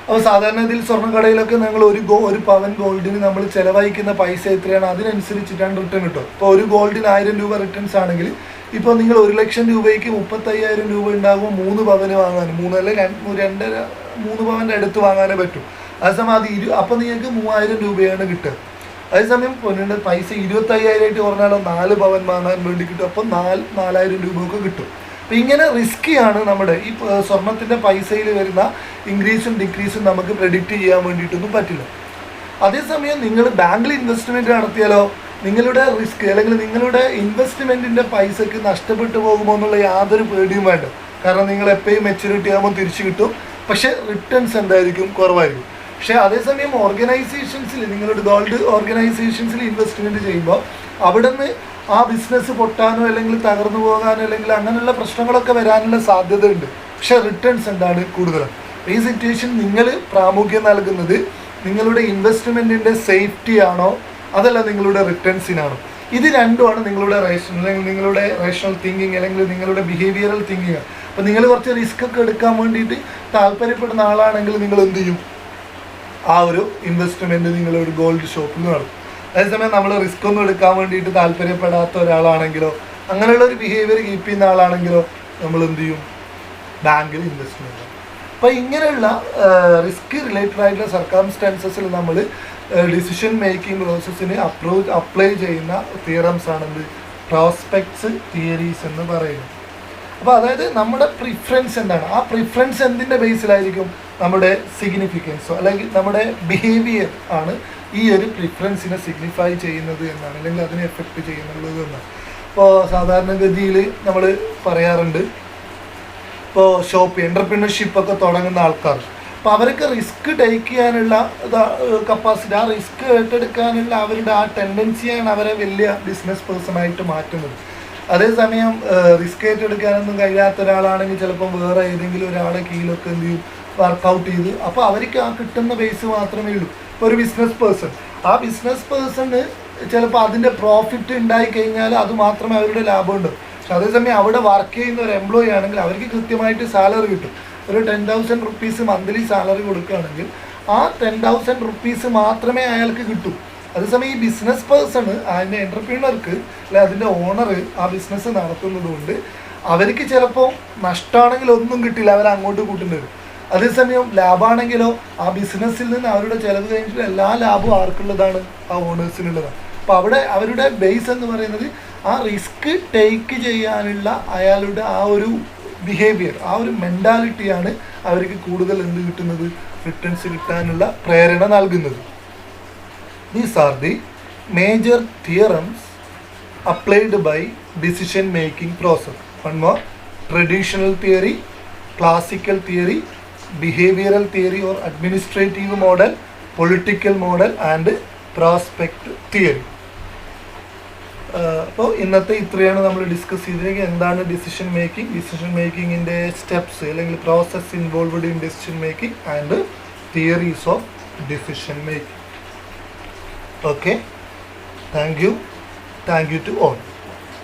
അപ്പോൾ സാധാരണ ഇതിൽ സ്വർണ്ണക്കടയിലൊക്കെ ഞങ്ങൾ ഒരു പവൻ ഗോൾഡിന് നമ്മൾ ചിലവഴിക്കുന്ന പൈസ എത്രയാണ് അതിനനുസരിച്ചിട്ടാണ് റിട്ടേൺ കിട്ടും. ഇപ്പോൾ ഒരു ഗോൾഡിന് 1000 രൂപ റിട്ടേൺസ് ആണെങ്കിൽ ഇപ്പോൾ നിങ്ങൾ 1 ലക്ഷം രൂപയ്ക്ക് 35,000 രൂപ ഉണ്ടാകുമ്പോൾ 3 പവന് വാങ്ങാൻ 3 പവൻ്റെ അടുത്ത് വാങ്ങാനേ പറ്റും. അതേസമയം അപ്പോൾ നിങ്ങൾക്ക് 3000 രൂപയാണ് കിട്ടുക. അതേസമയം പൊന്നിൻ്റെ പൈസ 25,000 കുറഞ്ഞാലോ 4 പവൻ വാങ്ങാൻ വേണ്ടി കിട്ടും. അപ്പോൾ 4,000 രൂപയൊക്കെ കിട്ടും. അപ്പോൾ ഇങ്ങനെ റിസ്ക്കിയാണ് നമ്മുടെ ഈ സ്വർണത്തിൻ്റെ പൈസയിൽ വരുന്ന ഇൻക്രീസും ഡിക്രീസും നമുക്ക് പ്രെഡിക്റ്റ് ചെയ്യാൻ വേണ്ടിയിട്ടൊന്നും പറ്റില്ല. അതേസമയം നിങ്ങൾ ബാങ്കിൽ ഇൻവെസ്റ്റ്മെൻറ്റ് നടത്തിയാലോ നിങ്ങളുടെ റിസ്ക് അല്ലെങ്കിൽ നിങ്ങളുടെ ഇൻവെസ്റ്റ്മെൻറ്റിൻ്റെ പൈസക്ക് നഷ്ടപ്പെട്ടു പോകുമോ എന്നുള്ള യാതൊരു പേടിയും വേണ്ട. കാരണം നിങ്ങൾ എപ്പോഴും മെച്യൂരിറ്റി ആകുമ്പോൾ തിരിച്ചു കിട്ടും. പക്ഷേ റിട്ടേൺസ് എന്തായിരിക്കും? കുറവായിരിക്കും. പക്ഷേ അതേസമയം ഓർഗനൈസേഷൻസിൽ നിങ്ങളുടെ ഗോൾഡ് ഓർഗനൈസേഷൻസിൽ ഇൻവെസ്റ്റ്മെൻറ്റ് ചെയ്യുമ്പോൾ അവിടെ നിന്ന് ആ ബിസിനസ് പൊട്ടാനോ അല്ലെങ്കിൽ തകർന്നു പോകാനോ അല്ലെങ്കിൽ അങ്ങനെയുള്ള പ്രശ്നങ്ങളൊക്കെ വരാനുള്ള സാധ്യതയുണ്ട്. പക്ഷേ റിട്ടേൺസ് എന്താണ്? കൂടുതലാണ്. ഈ സിറ്റുവേഷൻ നിങ്ങൾ പ്രാമുഖ്യം നൽകുന്നത് നിങ്ങളുടെ ഇൻവെസ്റ്റ്മെൻറ്റിൻ്റെ സേഫ്റ്റി ആണോ അതല്ല നിങ്ങളുടെ റിട്ടേൺസിനാണോ? ഇത് രണ്ടുമാണ് നിങ്ങളുടെ റേഷണൽ തിങ്കിങ് അല്ലെങ്കിൽ നിങ്ങളുടെ ബിഹേവിയറൽ തിങ്കിങ്. അപ്പോൾ നിങ്ങൾ കുറച്ച് റിസ്ക് ഒക്കെ എടുക്കാൻ വേണ്ടിയിട്ട് താല്പര്യപ്പെടുന്ന ആളാണെങ്കിൽ നിങ്ങൾ എന്ത് ചെയ്യും? ആ ഒരു ഇൻവെസ്റ്റ്മെൻറ്റ് നിങ്ങളൊരു ഗോൾഡ് ഷോപ്പിൽ നടത്തും. അതേസമയം നമ്മൾ റിസ്ക് ഒന്നും എടുക്കാൻ വേണ്ടിയിട്ട് താല്പര്യപ്പെടാത്ത ഒരാളാണെങ്കിലോ അങ്ങനെയുള്ള ഒരു ബിഹേവിയർ കീപ്പ് ചെയ്യുന്ന ആളാണെങ്കിലോ നമ്മൾ എന്ത് ചെയ്യും? ബാങ്കിൽ ഇൻവെസ്റ്റ്മെൻറ്റ്. അപ്പോൾ ഇങ്ങനെയുള്ള റിസ്ക് റിലേറ്റഡ് ആയിട്ടുള്ള സർക്കംസ്റ്റാൻസസിൽ നമ്മൾ ഡിസിഷൻ മേക്കിംഗ് പ്രോസസ്സിന് അപ്ലൈ ചെയ്യുന്ന തിയറംസ് ആണെന്ത്? പ്രോസ്പെക്ട്സ് തിയറീസ് എന്ന് പറയുന്നത്. അപ്പോൾ അതായത് നമ്മുടെ പ്രിഫറൻസ് എന്താണ്? ആ പ്രിഫറൻസ് എന്തിൻ്റെ ബേസിലായിരിക്കും? നമ്മുടെ സിഗ്നിഫിക്കൻസോ അല്ലെങ്കിൽ നമ്മുടെ ബിഹേവിയർ ആണ് ഈ ഒരു പ്രിഫറൻസിനെ സിഗ്നിഫൈ ചെയ്യുന്നത് എന്നാണ്, അല്ലെങ്കിൽ അതിനെ എഫക്റ്റ് ചെയ്യുന്നുള്ളത് എന്നാണ്. ഇപ്പോൾ സാധാരണഗതിയിൽ നമ്മൾ പറയാറുണ്ട്, ഇപ്പോൾ എൻ്റർപ്രീനർഷിപ്പൊക്കെ തുടങ്ങുന്ന ആൾക്കാർ, അപ്പോൾ അവർക്ക് റിസ്ക് ടേക്ക് ചെയ്യാനുള്ള കപ്പാസിറ്റി, ആ റിസ്ക് ഏറ്റെടുക്കാനുള്ള അവരുടെ ആ ടെൻഡൻസിയാണ് അവരെ വലിയ ബിസിനസ് പേഴ്സണായിട്ട് മാറ്റുന്നത്. അതേസമയം റിസ്ക് ഏറ്റെടുക്കാനൊന്നും കഴിയാത്ത ഒരാളാണെങ്കിൽ ചിലപ്പോൾ വേറെ ഏതെങ്കിലും ഒരാളെ കീഴിലൊക്കെ എന്ത് ചെയ്യും? വർക്കൗട്ട് ചെയ്ത്, അപ്പോൾ അവർക്ക് ആ കിട്ടുന്ന ബേസ് മാത്രമേ ഉള്ളൂ. ഇപ്പോൾ ഒരു ആ ബിസിനസ് പേഴ്സണ് ചിലപ്പോൾ അതിൻ്റെ പ്രോഫിറ്റ് ഉണ്ടായി കഴിഞ്ഞാൽ അത് മാത്രമേ അവരുടെ ലാഭമുണ്ട്. പക്ഷെ അതേസമയം അവിടെ വർക്ക് ചെയ്യുന്ന ഒരു എംപ്ലോയി ആണെങ്കിൽ അവർക്ക് കൃത്യമായിട്ട് സാലറി കിട്ടും. ഒരു 10,000 റുപ്പീസ് മന്ത്ലി സാലറി കൊടുക്കുകയാണെങ്കിൽ ആ 10,000 റുപ്പീസ് മാത്രമേ അയാൾക്ക് കിട്ടൂ. അതേസമയം ഈ ബിസിനസ് പേഴ്സണ് അതിൻ്റെ എൻ്റർപ്രീനർക്ക് അല്ലെ അതിൻ്റെ ഓണർ ആ ബിസിനസ് നടത്തുന്നത് കൊണ്ട് അവർക്ക് ചിലപ്പോൾ നഷ്ടമാണെങ്കിൽ ഒന്നും കിട്ടില്ല, അവർ അങ്ങോട്ട് കൂട്ടേണ്ടി വരും. അതേസമയം ലാഭമാണെങ്കിലോ ആ ബിസിനസ്സിൽ നിന്ന് അവരുടെ ചിലവ് കഴിഞ്ഞിട്ട് എല്ലാ ലാഭവും ആർക്കുള്ളതാണ്? ആ ഓണേഴ്സിനുള്ളതാണ്. അപ്പോൾ അവിടെ അവരുടെ ബേസ് എന്ന് പറയുന്നത് ആ റിസ്ക് ടേക്ക് ചെയ്യാനുള്ള അയാളുടെ ആ ഒരു ബിഹേവിയർ, ആ ഒരു മെൻറ്റാലിറ്റിയാണ് അവർക്ക് കൂടുതൽ എന്ത് കിട്ടുന്നത്? റിട്ടേൺസ് കിട്ടാനുള്ള പ്രേരണ നൽകുന്നത്. These are the major theorems applied by decision making process. One more: traditional theory, classical theory, behavioral theory or administrative model, political model and prospect theory. അപ്പോൾ ഇന്നത്തെ ഇത്രയാണ് നമ്മൾ ഡിസ്കസ് ചെയ്തിരിക്കുന്നത്. എന്താണ് ഡിസിഷൻ മേക്കിങ്ങിൻ്റെ സ്റ്റെപ്സ് അല്ലെങ്കിൽ process involved in decision making and theories of decision making. Okay, thank you to all.